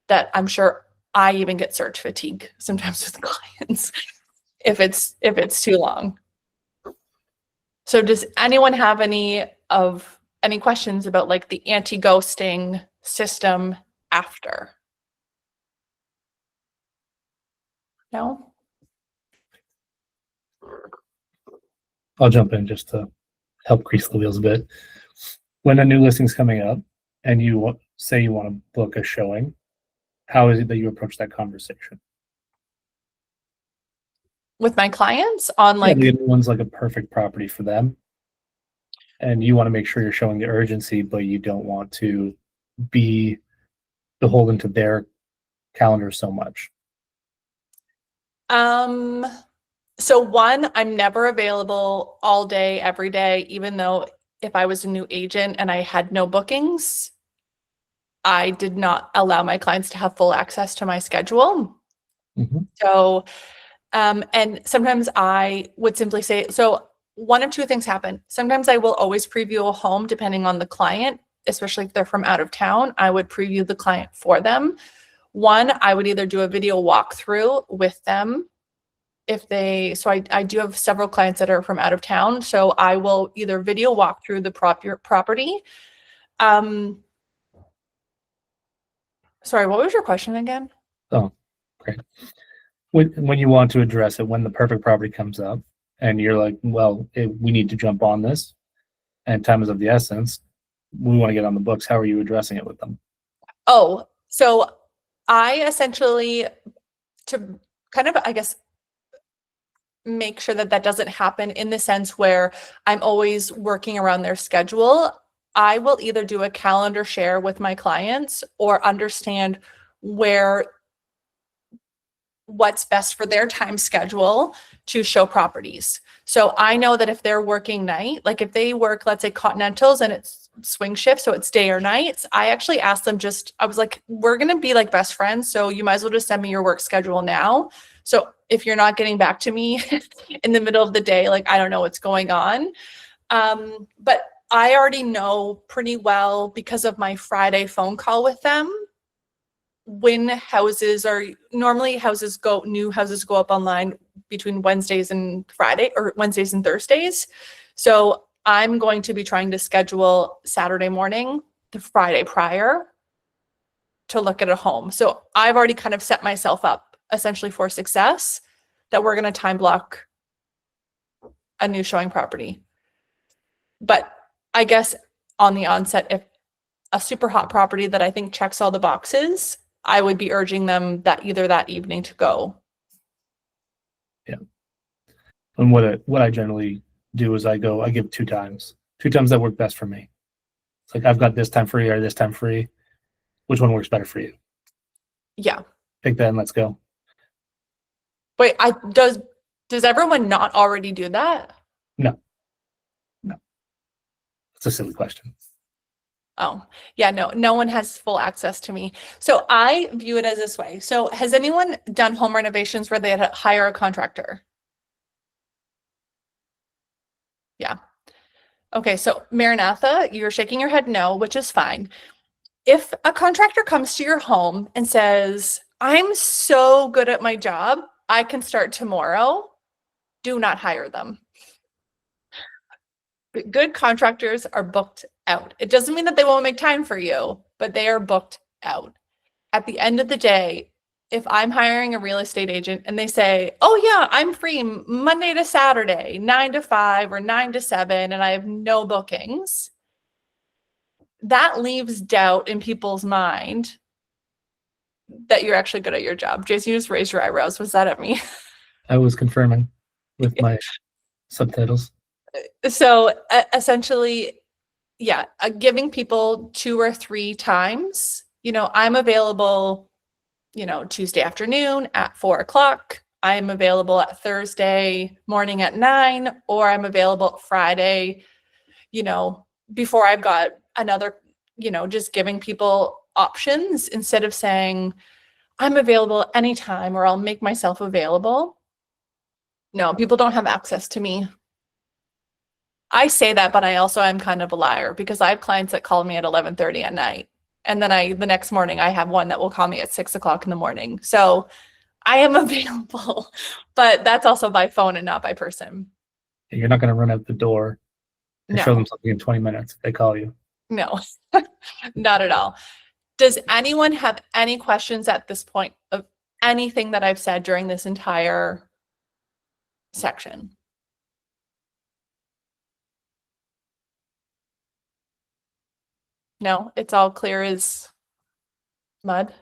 [SPEAKER 2] that I'm sure I even get search fatigue sometimes with clients if it's too long. So does anyone have any questions about like the anti-ghosting system after? No?
[SPEAKER 1] I'll jump in just to help grease the wheels a bit. When a new listing's coming up and you say you want to book a showing, how is it that you approach that conversation?
[SPEAKER 2] With my clients on like,
[SPEAKER 1] the one's like a perfect property for them. And you want to make sure you're showing the urgency, but you don't want to be beholden to their calendar so much.
[SPEAKER 2] So one, I'm never available all day, every day, even though if I was a new agent and I had no bookings, I did not allow my clients to have full access to my schedule.
[SPEAKER 1] Mm-hmm.
[SPEAKER 2] So, and sometimes I would simply say, so one of two things happen. Sometimes I will always preview a home depending on the client, especially if they're from out of town. I would preview the client for them. One, I would either do a video walkthrough with them so I do have several clients that are from out of town. So I will either video walk through the property. Sorry, what was your question again?
[SPEAKER 1] Oh, great. When you want to address it, when the perfect property comes up and you're like, well, we need to jump on this. and time is of the essence, we want to get on the books. How are you addressing it with them?
[SPEAKER 2] Oh, so I essentially, to kind of, I guess, make sure that that doesn't happen in the sense where I'm always working around their schedule, I will either do a calendar share with my clients or understand what's best for their time schedule to show properties. So I know that if they're working night, like if they work, let's say continentals and it's swing shift, so it's day or nights, I actually asked them I was like, we're going to be like best friends. So you might as well just send me your work schedule now. So if you're not getting back to me in the middle of the day, like, I don't know what's going on. But I already know pretty well because of my Friday phone call with them when new houses go up online between Wednesdays and Friday or Wednesdays and Thursdays. So I'm going to be trying to schedule Saturday morning, the Friday prior, to look at a home. So I've already kind of set myself up essentially for success, that we're going to time block a new showing property. But I guess on the onset, if a super hot property that I think checks all the boxes, I would be urging them that either that evening to go.
[SPEAKER 1] And what I generally do is I give 2 times that work best for me. It's like, I've got this time free or this time free. Which one works better for you?
[SPEAKER 2] Yeah.
[SPEAKER 1] Pick that and let's go.
[SPEAKER 2] Wait, does everyone not already do that?
[SPEAKER 1] No. It's a silly question.
[SPEAKER 2] Oh, yeah, no one has full access to me. So I view it as this way. So has anyone done home renovations where they had to hire a contractor? Yeah. Okay, so Maranatha, you're shaking your head no, which is fine. If a contractor comes to your home and says, I'm so good at my job, I can start tomorrow, do not hire them. Good contractors are booked out. It doesn't mean that they won't make time for you, but they are booked out. At the end of the day, if I'm hiring a real estate agent and they say, oh yeah, I'm free Monday to Saturday, 9 to 5 or 9 to 7, and I have no bookings, that leaves doubt in people's mind that you're actually good at your job. Jason, you just raised your eyebrows. Was that at me?
[SPEAKER 1] I was confirming with my subtitles.
[SPEAKER 2] So essentially, yeah, giving people 2 or 3 times, I'm available, Tuesday afternoon at 4:00. I'm available at Thursday morning at 9, or I'm available Friday, before I've got another, just giving people options instead of saying, I'm available anytime or I'll make myself available. No, people don't have access to me. I say that, but I also am kind of a liar because I have clients that call me at 11:30 at night. And then the next morning I have one that will call me at 6:00 in the morning. So I am available, but that's also by phone and not by person.
[SPEAKER 1] You're not going to run out the door and show
[SPEAKER 2] No,
[SPEAKER 1] them something in 20 minutes if they call you.
[SPEAKER 2] no, not at all. Does anyone have any questions at this point of anything that I've said during this entire section? No, it's all clear as mud.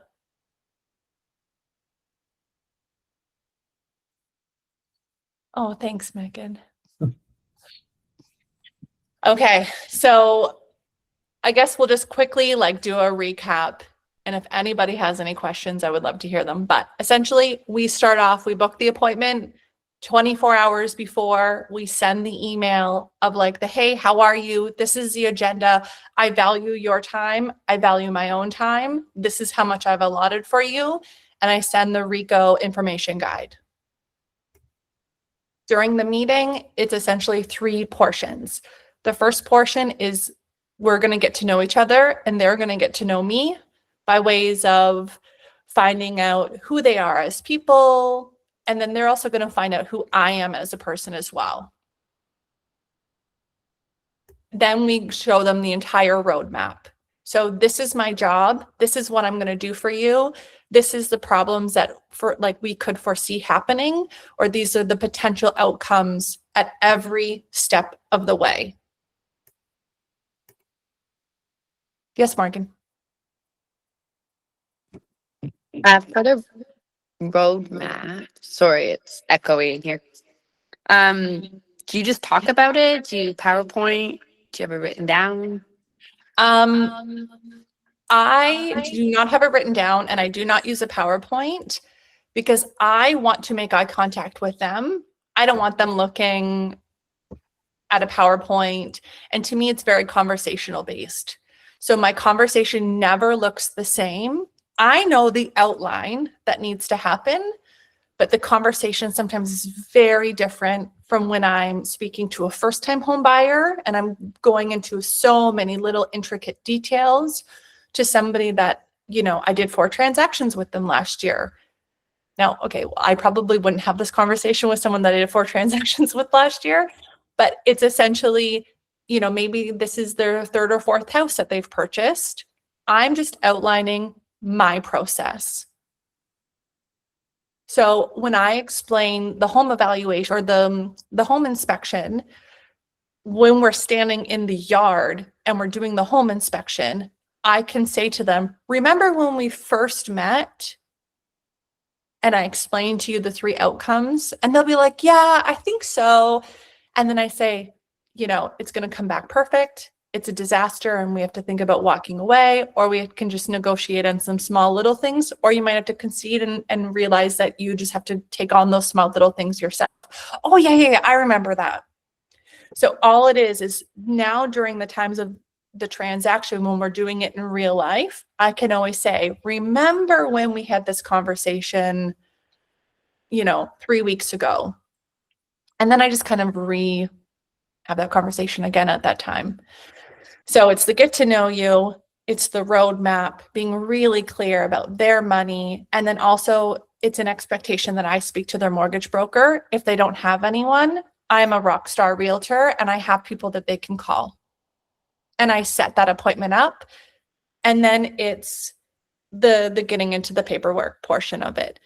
[SPEAKER 2] Oh, thanks, Megan. Okay, so I guess we'll just quickly do a recap. And if anybody has any questions, I would love to hear them. But essentially, we book the appointment 24 hours before. We send the email of hey, how are you? This is the agenda. I value your time. I value my own time. This is how much I've allotted for you. And I send the RICO information guide. During the meeting, it's essentially 3 portions. The first portion is we're going to get to know each other and they're going to get to know me by ways of finding out who they are as people. And then they're also going to find out who I am as a person as well. Then we show them the entire roadmap. So this is my job. This is what I'm going to do for you. This is the problems that we could foresee happening, or these are the potential outcomes at every step of the way. Yes, Morgan.
[SPEAKER 6] For the roadmap, sorry, it's echoing here. Do you just talk about it? Do you PowerPoint? Do you have it written down?
[SPEAKER 2] I do not have it written down and I do not use a PowerPoint because I want to make eye contact with them. I don't want them looking at a PowerPoint. And to me, it's very conversational based. So my conversation never looks the same. I know the outline that needs to happen, but the conversation sometimes is very different from when I'm speaking to a first-time home buyer and I'm going into so many little intricate details to somebody that, you know, I did 4 transactions with them last year. Now, okay, well, I probably wouldn't have this conversation with someone that I did 4 transactions with last year, but it's essentially, you know, maybe this is their 3rd or 4th house that they've purchased. I'm just outlining my process. So when I explain the home evaluation or the home inspection, when we're standing in the yard and we're doing the home inspection, I can say to them, remember when we first met and I explained to you the 3 outcomes? And they'll be like, yeah, I think so. And then I say, you know, it's going to come back perfect. It's a disaster and we have to think about walking away, or we can just negotiate on some small little things, or you might have to concede and realize that you just have to take on those small little things yourself. Oh, yeah, I remember that. So all it is now during the times of the transaction, when we're doing it in real life, I can always say, remember when we had this conversation, you know, 3 weeks ago. And then I just kind of have that conversation again at that time. So it's the get to know you, it's the roadmap, being really clear about their money. And then also it's an expectation that I speak to their mortgage broker. If they don't have anyone, I'm a rock star realtor and I have people that they can call. And I set that appointment up. And then it's the getting into the paperwork portion of it.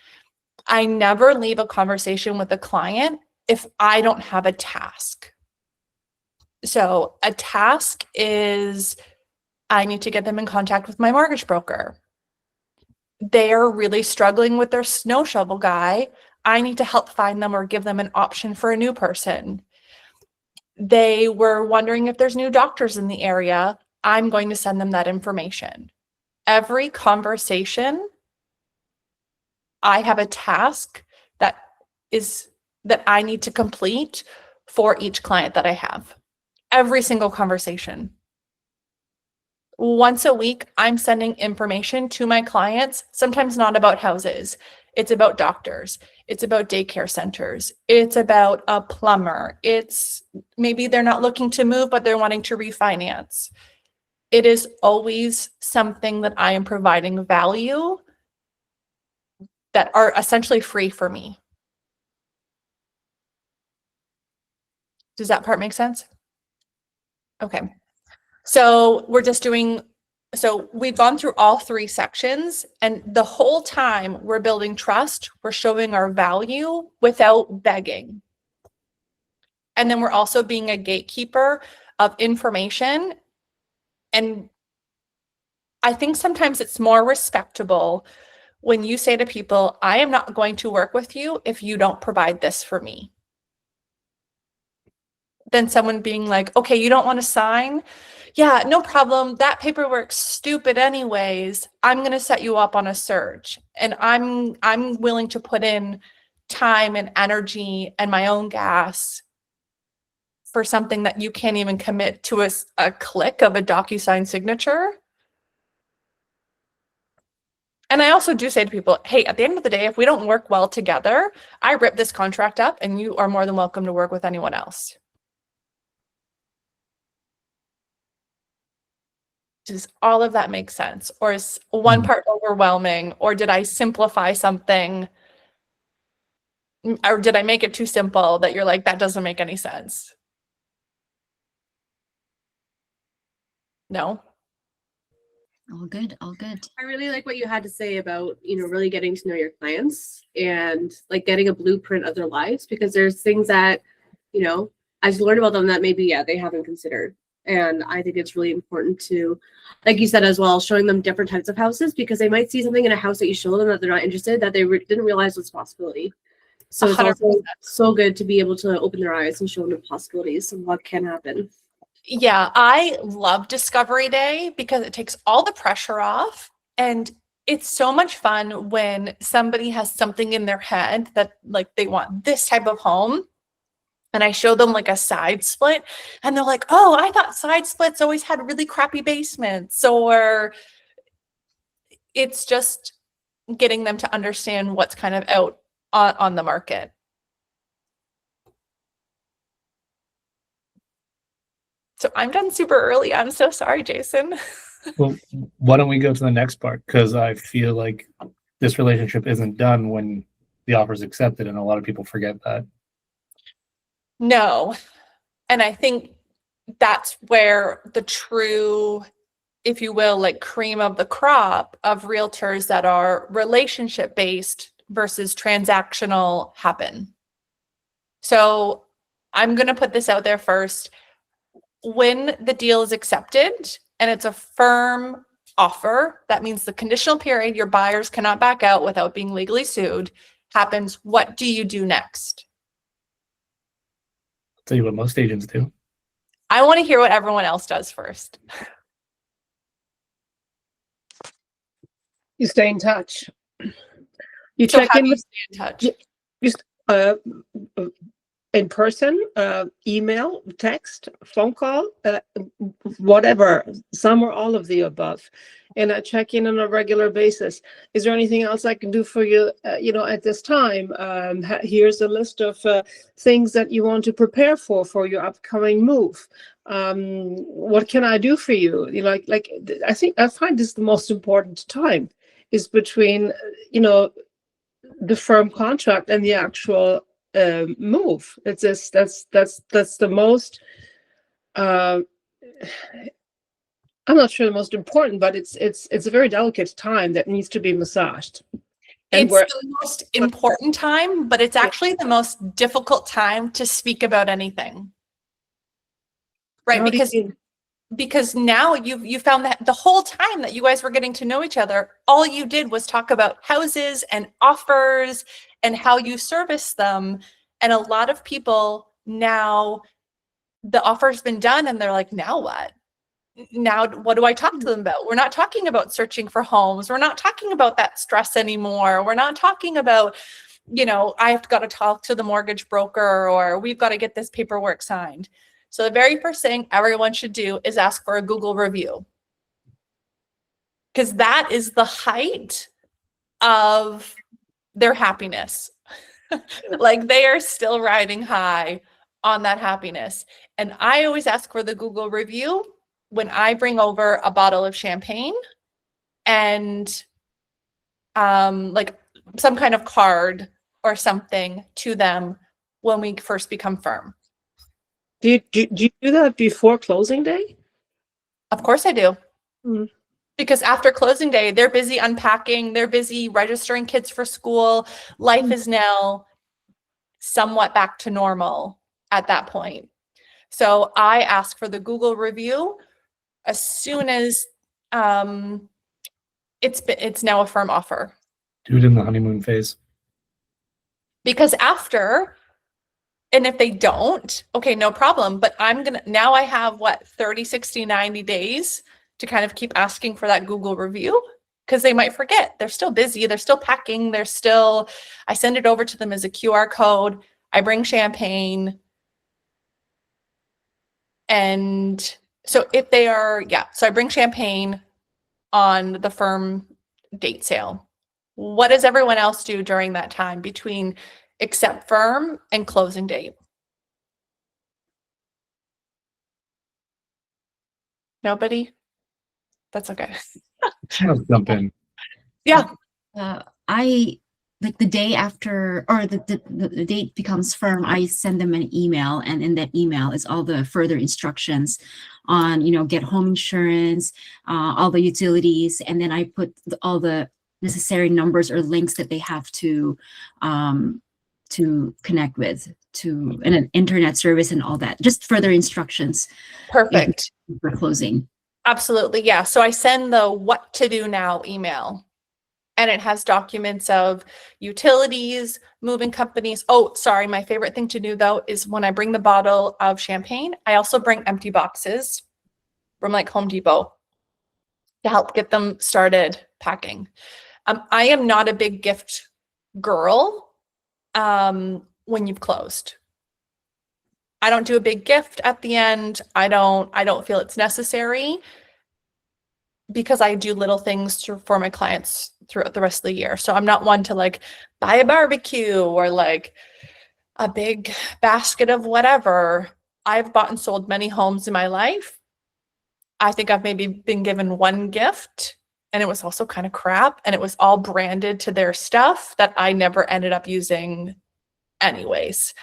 [SPEAKER 2] I never leave a conversation with a client if I don't have a task. So a task is I need to get them in contact with my mortgage broker. They're really struggling with their snow shovel guy. I need to help find them or give them an option for a new person. They were wondering if there's new doctors in the area. I'm going to send them that information. Every conversation, I have a task that I need to complete for each client that I have. Every single conversation. Once a week, I'm sending information to my clients, sometimes not about houses. It's about doctors. It's about daycare centers. It's about a plumber. It's maybe they're not looking to move, but they're wanting to refinance. It is always something that I am providing value that are essentially free for me. Does that part make sense? Okay. So we've gone through all 3 sections, and the whole time we're building trust, we're showing our value without begging. And then we're also being a gatekeeper of information. And I think sometimes it's more respectable when you say to people, I am not going to work with you if you don't provide this for me. Than someone being like, okay, you don't want to sign? Yeah, no problem. That paperwork's stupid anyways. I'm going to set you up on a search. And I'm willing to put in time and energy and my own gas for something that you can't even commit to a click of a DocuSign signature. And I also do say to people, hey, at the end of the day, if we don't work well together, I rip this contract up and you are more than welcome to work with anyone else. Does all of that make sense? Or is one part overwhelming? Or did I simplify something? Or did I make it too simple that you're like, that doesn't make any sense? No?
[SPEAKER 7] All good, all good.
[SPEAKER 8] I really like what you had to say about, really getting to know your clients and like getting a blueprint of their lives, because there's things that, as you learn about them that maybe, they haven't considered. And I think it's really important to, like you said as well, showing them different types of houses, because they might see something in a house that you show them that they're not interested, that they didn't realize was a possibility. So it's
[SPEAKER 2] 100%.
[SPEAKER 8] also so good to be able to open their eyes and show them the possibilities of what can happen.
[SPEAKER 2] Yeah, I love Discovery Day because it takes all the pressure off, and it's so much fun when somebody has something in their head that like they want this type of home, and I show them like a side split and they're like, "Oh, I thought side splits always had really crappy basements," or it's just getting them to understand what's kind of out on the market. So I'm done super early. I'm so sorry, Jason.
[SPEAKER 1] Well, why don't we go to the next part? Because I feel like this relationship isn't done when the offer is accepted, and a lot of people forget that.
[SPEAKER 2] No. And I think that's where the true, if you will, like cream of the crop of realtors that are relationship based versus transactional happen. So I'm going to put this out there first. When the deal is accepted and it's a firm offer, that means the conditional period, your buyers cannot back out without being legally sued, happens. What do you do next?
[SPEAKER 1] I'll tell you what most agents do.
[SPEAKER 2] I want to hear what everyone else does first.
[SPEAKER 5] You stay in touch. You
[SPEAKER 2] So
[SPEAKER 5] check
[SPEAKER 2] how
[SPEAKER 5] in
[SPEAKER 2] do you
[SPEAKER 5] with
[SPEAKER 2] stay in touch?
[SPEAKER 5] just in person, email, text, phone call, whatever, some or all of the above. And I check in on a regular basis. Is there anything else I can do for you, at this time? Here's a list of things that you want to prepare for your upcoming move. What can I do for you? I find this the most important time is between, the firm contract and the actual move. It's just that's the most I'm not sure the most important, but it's a very delicate time that needs to be massaged. And
[SPEAKER 2] It's the most important time, but it's actually the most difficult time to speak about anything. Right? Because now you found that the whole time that you guys were getting to know each other, all you did was talk about houses and offers and how you service them. And a lot of people now, the offer's been done and they're like, now what? Now, what do I talk to them about? We're not talking about searching for homes. We're not talking about that stress anymore. We're not talking about, I've got to talk to the mortgage broker or we've got to get this paperwork signed. So the very first thing everyone should do is ask for a Google review, because that is the height of their happiness. Like they are still riding high on that happiness. And I always ask for the Google review when I bring over a bottle of champagne and like some kind of card or something to them when we first become firm.
[SPEAKER 5] Do you do that before closing day?
[SPEAKER 2] Of course I do.
[SPEAKER 5] Mm.
[SPEAKER 2] Because after closing day, they're busy unpacking, they're busy registering kids for school. Life is now somewhat back to normal at that point. So I ask for the Google review as soon as it's now a firm offer.
[SPEAKER 1] Do it in the honeymoon phase.
[SPEAKER 2] Because after, and if they don't, okay, no problem. But now I have 30, 60, 90 days to kind of keep asking for that Google review, because they might forget. They're still busy. They're still packing. I send it over to them as a QR code. I bring champagne. And so if they are, so I bring champagne on the firm date sale. What does everyone else do during that time between accept firm and closing date? Nobody? That's okay.
[SPEAKER 1] I'll jump in.
[SPEAKER 2] Yeah.
[SPEAKER 7] I like the day after, or the date becomes firm, I send them an email, and in that email is all the further instructions on, get home insurance, all the utilities, and then I put all the necessary numbers or links that they have to connect with and an internet service and all that. Just further instructions
[SPEAKER 2] Perfect.
[SPEAKER 7] for closing.
[SPEAKER 2] Absolutely. Yeah. So I send the what to do now email, and it has documents of utilities, moving companies. Oh, sorry. My favorite thing to do though is when I bring the bottle of champagne, I also bring empty boxes from like Home Depot to help get them started packing. I am not a big gift girl when you've closed. I don't do a big gift at the end. I don't feel it's necessary because I do little things for my clients throughout the rest of the year. So I'm not one to like buy a barbecue or like a big basket of whatever. I've bought and sold many homes in my life. I think I've maybe been given one gift, and it was also kind of crap, and it was all branded to their stuff that I never ended up using anyways.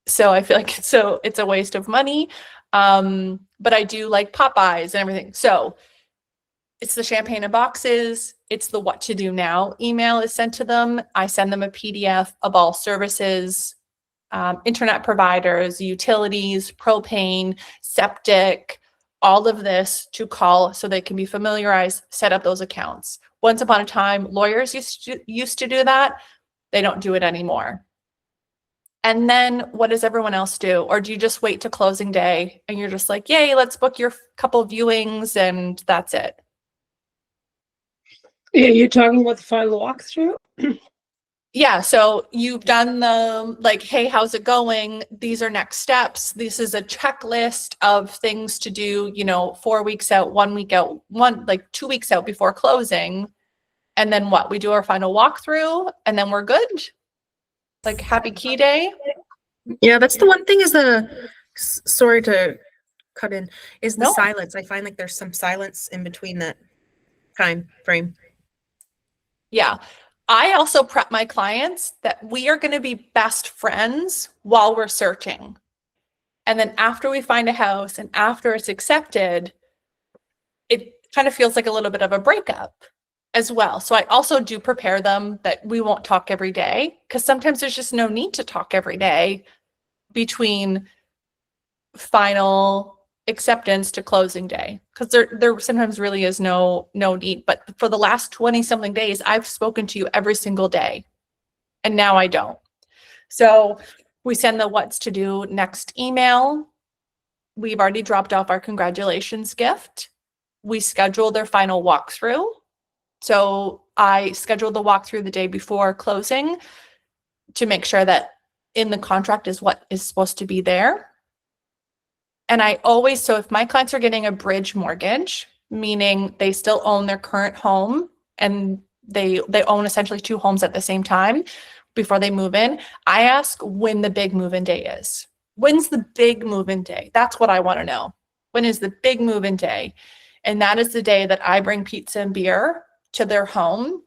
[SPEAKER 2] So I feel like it's a waste of money. But I do like Popeyes and everything. So it's the champagne in boxes. It's the what to do now email is sent to them. I send them a PDF of all services, internet providers, utilities, propane, septic, all of this to call so they can be familiarized, set up those accounts. Once upon a time, lawyers used to do that. They don't do it anymore. And then what does everyone else do? Or do you just wait to closing day and you're just like, yay, let's book your couple viewings and that's it?
[SPEAKER 5] Yeah, you're talking about the final walkthrough?
[SPEAKER 2] Yeah, so you've done the like, hey, how's it going? These are next steps. This is a checklist of things to do, 4 weeks out, 1 week out, 2 weeks out before closing. And then what? We do our final walkthrough and then we're good. Like happy key day.
[SPEAKER 9] Yeah, that's the one thing is sorry to cut in, is the
[SPEAKER 2] No.
[SPEAKER 9] silence. I find like there's some silence in between that time frame.
[SPEAKER 2] Yeah. I also prep my clients that we are going to be best friends while we're searching. And then after we find a house and after it's accepted, it kind of feels like a little bit of a breakup as well. So I also do prepare them that we won't talk every day because sometimes there's just no need to talk every day between final acceptance to closing day, because there sometimes really is no need. But for the last 20 something days, I've spoken to you every single day, and now I don't. So we send the what's to do next email. We've already dropped off our congratulations gift. We schedule their final walkthrough. So I schedule the walkthrough the day before closing to make sure that in the contract is what is supposed to be there. And I always, so if my clients are getting a bridge mortgage, meaning they still own their current home and they own essentially two homes at the same time before they move in, I ask when the big move-in day is. When's the big move-in day? That's what I want to know. When is the big move-in day? And that is the day that I bring pizza and beer to their home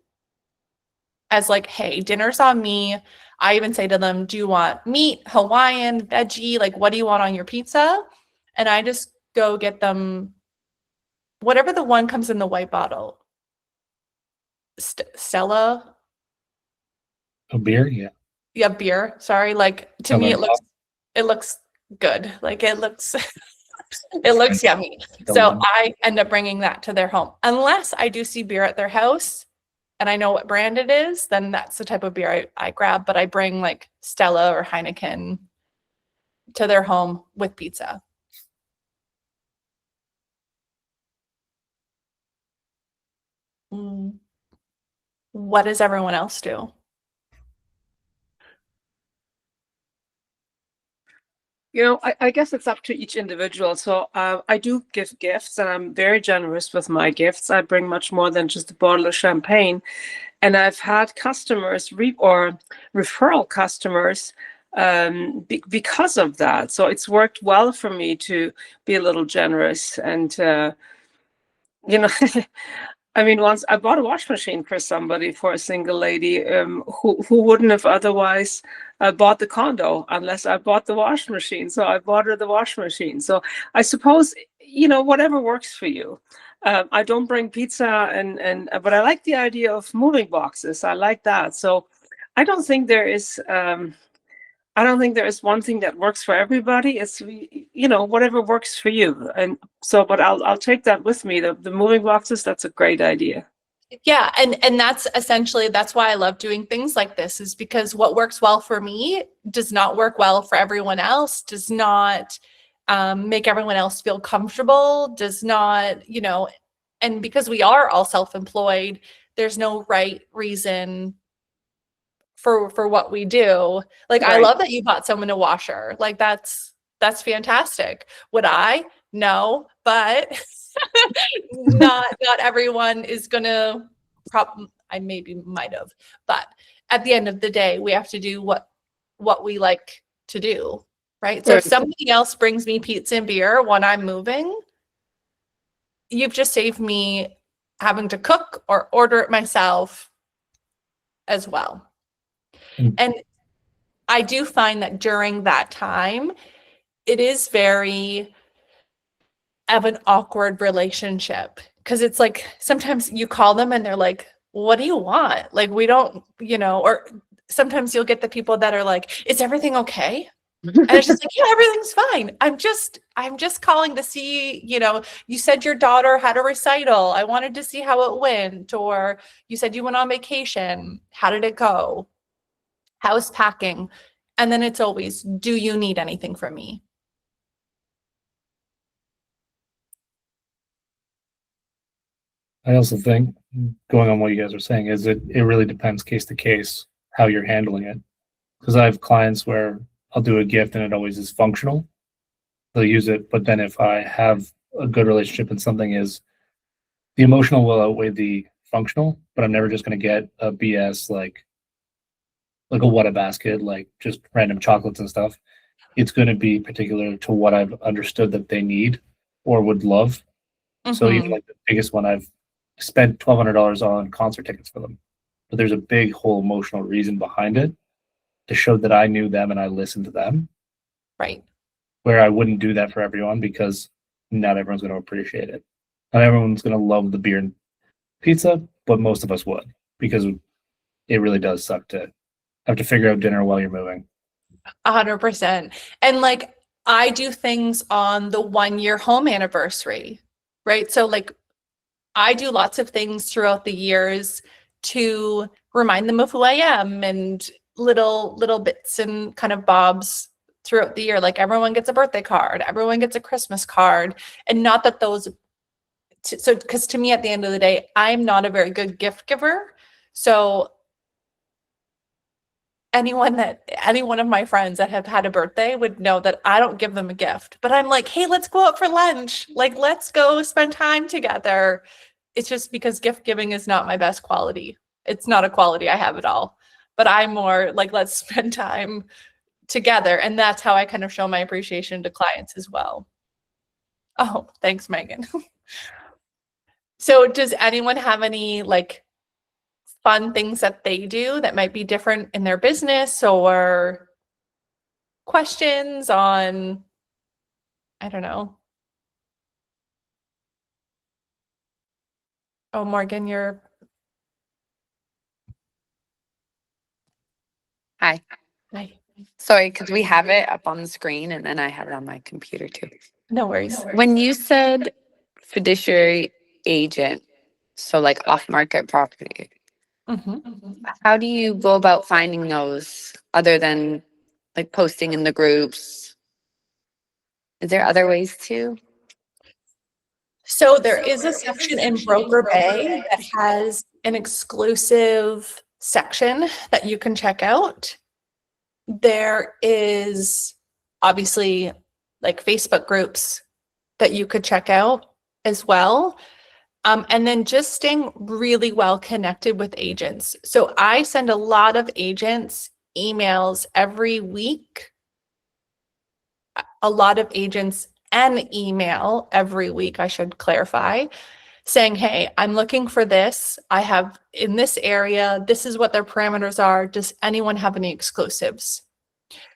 [SPEAKER 2] as like, hey, dinner's on me. I even say to them, do you want meat, Hawaiian, veggie? Like, what do you want on your pizza? And I just go get them whatever the one comes in the white bottle. Stella?
[SPEAKER 1] A beer? Yeah.
[SPEAKER 2] Yeah, beer. Sorry. Like to me, it looks good. Like it looks yummy. So I end up bringing that to their home. Unless I do see beer at their house and I know what brand it is, then that's the type of beer I grab. But I bring like Stella or Heineken to their home with pizza. What does everyone else do?
[SPEAKER 5] I guess it's up to each individual. So I do give gifts, and I'm very generous with my gifts. I bring much more than just a bottle of champagne. And I've had customers or referral customers because of that. So it's worked well for me to be a little generous. And, I mean, once I bought a wash machine for somebody, for a single lady who wouldn't have otherwise bought the condo unless I bought the wash machine. So I bought her the wash machine. So I suppose, whatever works for you. I don't bring pizza but I like the idea of moving boxes. I like that. So I don't think there is I don't think there is one thing that works for everybody. It's, whatever works for you. And so, but I'll take that with me. The moving boxes, that's a great idea.
[SPEAKER 2] Yeah, and that's essentially, that's why I love doing things like this, is because what works well for me does not work well for everyone else, does not make everyone else feel comfortable, does not, and because we are all self-employed, there's no right reason for what we do. Like, I
[SPEAKER 5] Right.
[SPEAKER 2] love that you bought someone a washer. Like, that's fantastic. Would I? No, but not everyone is gonna I maybe might have, but at the end of the day, we have to do what we like to do, right? So if
[SPEAKER 5] Right.
[SPEAKER 2] somebody else brings me pizza and beer when I'm moving, you've just saved me having to cook or order it myself as well.
[SPEAKER 1] Mm.
[SPEAKER 2] And I do find that during that time, it is very of an awkward relationship, because it's like sometimes you call them and they're like, what do you want? Like, we don't, or sometimes you'll get the people that are like, is everything okay? And it's just like, yeah, everything's fine. I'm just calling to see, you said your daughter had a recital. I wanted to see how it went. Or you said you went on vacation. How did it go? How's packing? And then it's always, do you need anything from me?
[SPEAKER 1] I also think, going on what you guys are saying, is it really depends case to case how you're handling it. Because I have clients where I'll do a gift and it always is functional. They'll use it, but then if I have a good relationship and something is, the emotional will outweigh the functional, but I'm never just going to get a BS like a what a basket, like just random chocolates and stuff. It's going to be particular to what I've understood that they need or would love. So even
[SPEAKER 2] Mhm.
[SPEAKER 1] like the biggest one, I've spent $1,200 on concert tickets for them, but there's a big whole emotional reason behind it to show that I knew them and I listened to them.
[SPEAKER 2] Right.
[SPEAKER 1] Where I wouldn't do that for everyone, because not everyone's going to appreciate it. Not everyone's going to love the beer and pizza, but most of us would, because it really does suck to have to figure out dinner while you're moving.
[SPEAKER 2] 100%. And like, I do things on the 1-year home anniversary, right? So like, I do lots of things throughout the years to remind them of who I am, and little bits and kind of bobs throughout the year. Like, everyone gets a birthday card, everyone gets a Christmas card, and not that those, so because to me, at the end of the day, I'm not a very good gift giver. So any one of my friends that have had a birthday would know that I don't give them a gift, but I'm like, hey, let's go out for lunch. Like, let's go spend time together. It's just because gift giving is not my best quality. It's not a quality I have at all, but I'm more like, let's spend time together. And that's how I kind of show my appreciation to clients as well. Oh, thanks, Megan. So does anyone have any like fun things that they do that might be different in their business, or questions on, I don't know. Oh, Morgan, you're,
[SPEAKER 6] Hi.
[SPEAKER 2] hi.
[SPEAKER 6] Sorry, because we have it up on the screen and then I have it on my computer too.
[SPEAKER 2] No worries.
[SPEAKER 6] When you said fiduciary agent, so like off-market property,
[SPEAKER 2] Mhm.
[SPEAKER 6] how do you go about finding those other than like posting in the groups? Is there other ways too?
[SPEAKER 2] So there is a section in Broker Bay that has an exclusive section that you can check out. There is obviously like Facebook groups that you could check out as well. And then just staying really well connected with agents. So I send a lot of agents emails every week. A lot of agents an email every week, I should clarify, saying, hey, I'm looking for this. I have in this area, this is what their parameters are. Does anyone have any exclusives?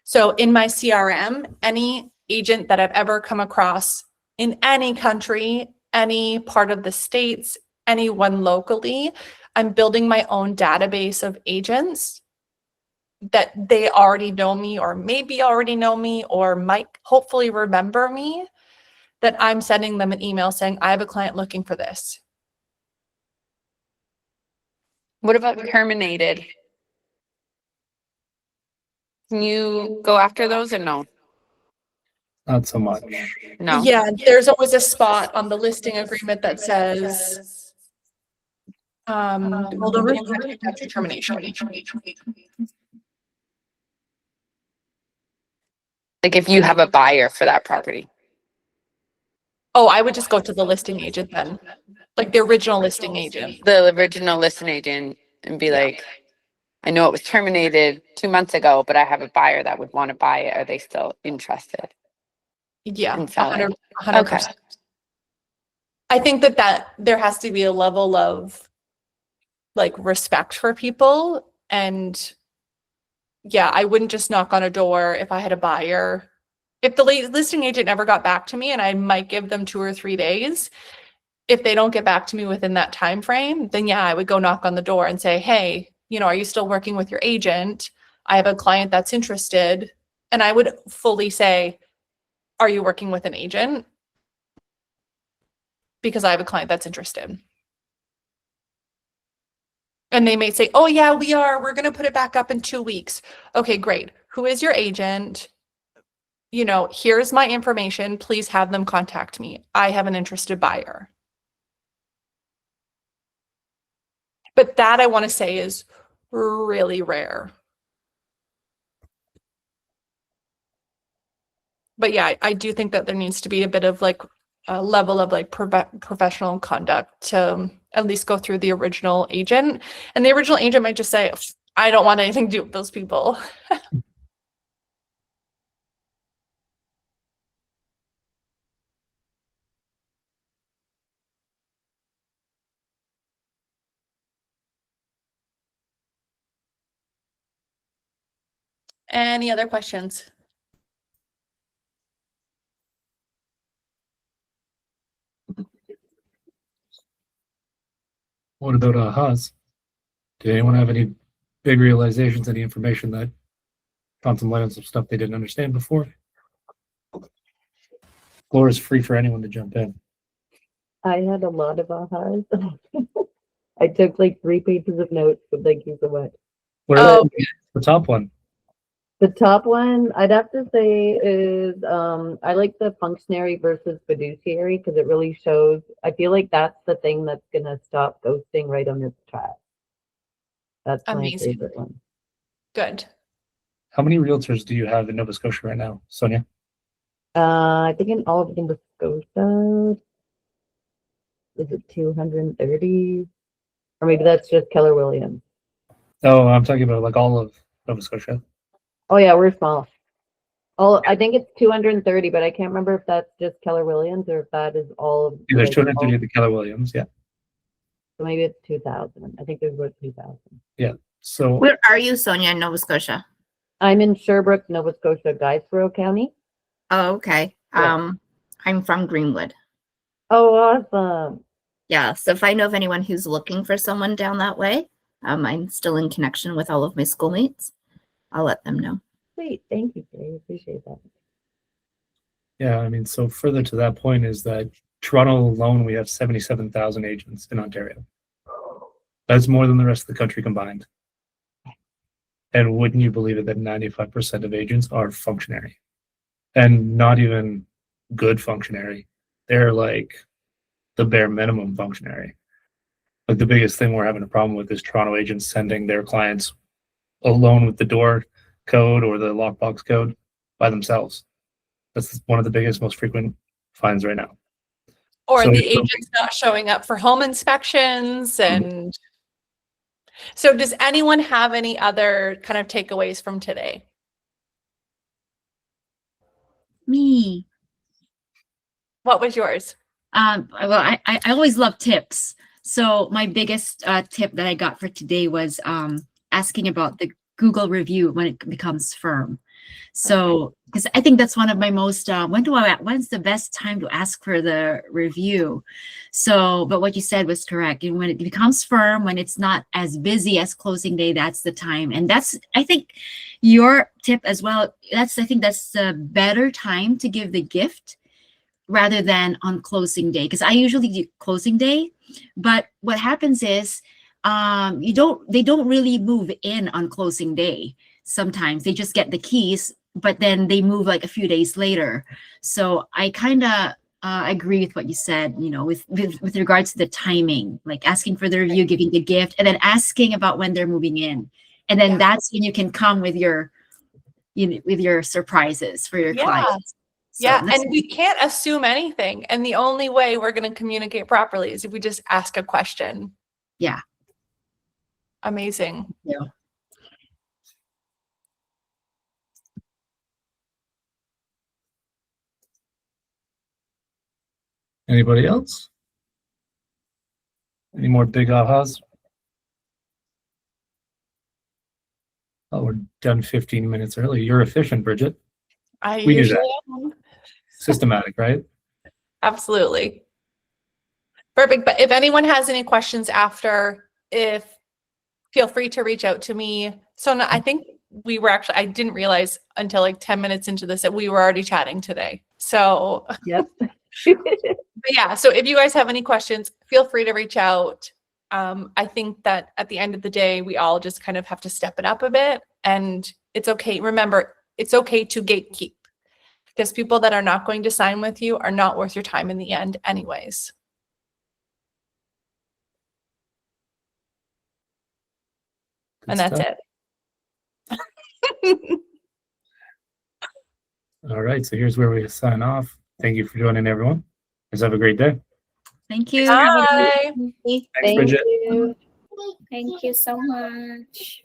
[SPEAKER 2] So in my CRM, any agent that I've ever come across in any country, any part of the States, anyone locally, I'm building my own database of agents. that they already know me or maybe already know me or might hopefully remember me, that I'm sending them an email saying, I have a client looking for this.
[SPEAKER 6] What about terminated? Can you go after those or no?
[SPEAKER 1] Not so much.
[SPEAKER 6] No.
[SPEAKER 2] Yeah, there's always a spot on the listing agreement that says,
[SPEAKER 8] Holdover?
[SPEAKER 2] after termination.
[SPEAKER 6] Like if you have a buyer for that property.
[SPEAKER 2] Oh, I would just go to the listing agent then, like the original listing agent.
[SPEAKER 6] The original listing agent and be
[SPEAKER 2] Yeah.
[SPEAKER 6] like, I know it was terminated 2 months ago, but I have a buyer that would want to buy it. Are they still interested
[SPEAKER 2] Yeah,
[SPEAKER 6] in selling?
[SPEAKER 2] 100%. I think that there has to be a level of like respect for people. And yeah, I wouldn't just knock on a door if I had a buyer. If the listing agent never got back to me, and I might give them 2 or 3 days, if they don't get back to me within that time frame, then yeah, I would go knock on the door and say, hey, are you still working with your agent? I have a client that's interested. And I would fully say, are you working with an agent? Because I have a client that's interested. And they may say, oh yeah, we are. We're going to put it back up in 2 weeks. Okay, great. Who is your agent? Here's my information. Please have them contact me. I have an interested buyer. But that I want to say is really rare. But yeah, I do think that there needs to be a bit of like a level of like professional conduct to at least go through the original agent. And the original agent might just say, I don't want anything to do with those people. Any other questions?
[SPEAKER 1] What about ahas? Did anyone have any big realizations, any information that found some light on some stuff they didn't understand before? Floor is free for anyone to jump in.
[SPEAKER 4] I had a lot of ahas. I took like 3 pages of notes, but thank you so much.
[SPEAKER 1] What are the top one?
[SPEAKER 4] The top one I'd have to say is I like the functionary versus fiduciary because it really shows. I feel like that's the thing that's gonna stop ghosting right on its track. That's my
[SPEAKER 2] Amazing.
[SPEAKER 4] favorite one.
[SPEAKER 2] Good.
[SPEAKER 1] How many realtors do you have in Nova Scotia right now, Sonia?
[SPEAKER 4] I think in all of Nova Scotia, is it 230? Or maybe that's just Keller Williams.
[SPEAKER 1] Oh, I'm talking about like all of Nova Scotia.
[SPEAKER 4] Oh yeah, we're small. I think it's 230, but I can't remember if that's just Keller Williams or if that is all of.
[SPEAKER 1] There's
[SPEAKER 4] like,
[SPEAKER 1] 230 at the Keller Williams, yeah.
[SPEAKER 4] So maybe it's 2,000. I think there's about 2,000.
[SPEAKER 1] Yeah. So
[SPEAKER 3] Where are you, Sonia, in Nova Scotia?
[SPEAKER 4] I'm in Sherbrooke, Nova Scotia, Guysborough County.
[SPEAKER 3] Oh, okay.
[SPEAKER 4] Yeah.
[SPEAKER 3] I'm from Greenwood.
[SPEAKER 4] Oh, awesome.
[SPEAKER 3] Yeah, so if I know of anyone who's looking for someone down that way, I'm still in connection with all of my schoolmates. I'll let them know.
[SPEAKER 4] Sweet. Thank you, Gary. Appreciate that.
[SPEAKER 1] yeah, I mean, so further to that point is that Toronto alone, we have 77,000 agents in Ontario. That's more than the rest of the country combined. And wouldn't you believe it that 95% of agents are functionary, and not even good functionary. They're like the bare minimum functionary. Like the biggest thing we're having a problem with is Toronto agents sending their clients alone with the door code or the lockbox code by themselves. That's one of the biggest, most frequent finds right now.
[SPEAKER 2] Or
[SPEAKER 1] So
[SPEAKER 2] the
[SPEAKER 1] it's-
[SPEAKER 2] agent's not showing up for home inspections. And so does anyone have any other kind of takeaways from today?
[SPEAKER 7] Me.
[SPEAKER 2] What was yours?
[SPEAKER 7] Well, I always love tips. So my biggest tip that I got for today was asking about the Google review when it becomes firm. So, because I think that's one of my most, when's the best time to ask for the review? So, but what you said was correct. And when it becomes firm, when it's not as busy as closing day, that's the time. And that's, I think, your tip as well. I think that's the better time to give the gift rather than on closing day. Because I usually do closing day, but what happens is, they don't really move in on closing day. Sometimes they just get the keys, but then they move like a few days later. So I kind of agree with what you said, with regards to the timing, like asking for the review, giving the gift, and then asking about when they're moving in. And then that's when you can come with your, with your surprises for your clients. So
[SPEAKER 2] Yeah, and we can't assume anything. And the only way we're going to communicate properly is if we just ask a question.
[SPEAKER 7] Yeah.
[SPEAKER 2] Amazing.
[SPEAKER 7] Yeah.
[SPEAKER 1] Anybody else? Any more big ahas? Oh, we're done 15 minutes early. You're efficient, Bridget.
[SPEAKER 2] I
[SPEAKER 1] We do
[SPEAKER 2] usually
[SPEAKER 1] that.
[SPEAKER 2] am.
[SPEAKER 1] Systematic, right?
[SPEAKER 2] Absolutely. Perfect. But if anyone has any questions after, feel free to reach out to me. So I think I didn't realize until like 10 minutes into this that we were already chatting today. So
[SPEAKER 4] Yep.
[SPEAKER 2] but yeah, so if you guys have any questions, feel free to reach out. I think that at the end of the day, we all just kind of have to step it up a bit, and it's okay. Remember, it's okay to gatekeep, because people that are not going to sign with you are not worth your time in the end anyways.
[SPEAKER 1] Good
[SPEAKER 2] And that's
[SPEAKER 1] stuff.
[SPEAKER 2] it.
[SPEAKER 1] All right, so here's where we sign off. Thank you for joining, everyone. Let's have a great day.
[SPEAKER 7] Thank you.
[SPEAKER 2] Bye.
[SPEAKER 1] Thanks, Bridget.
[SPEAKER 3] Thank you so much.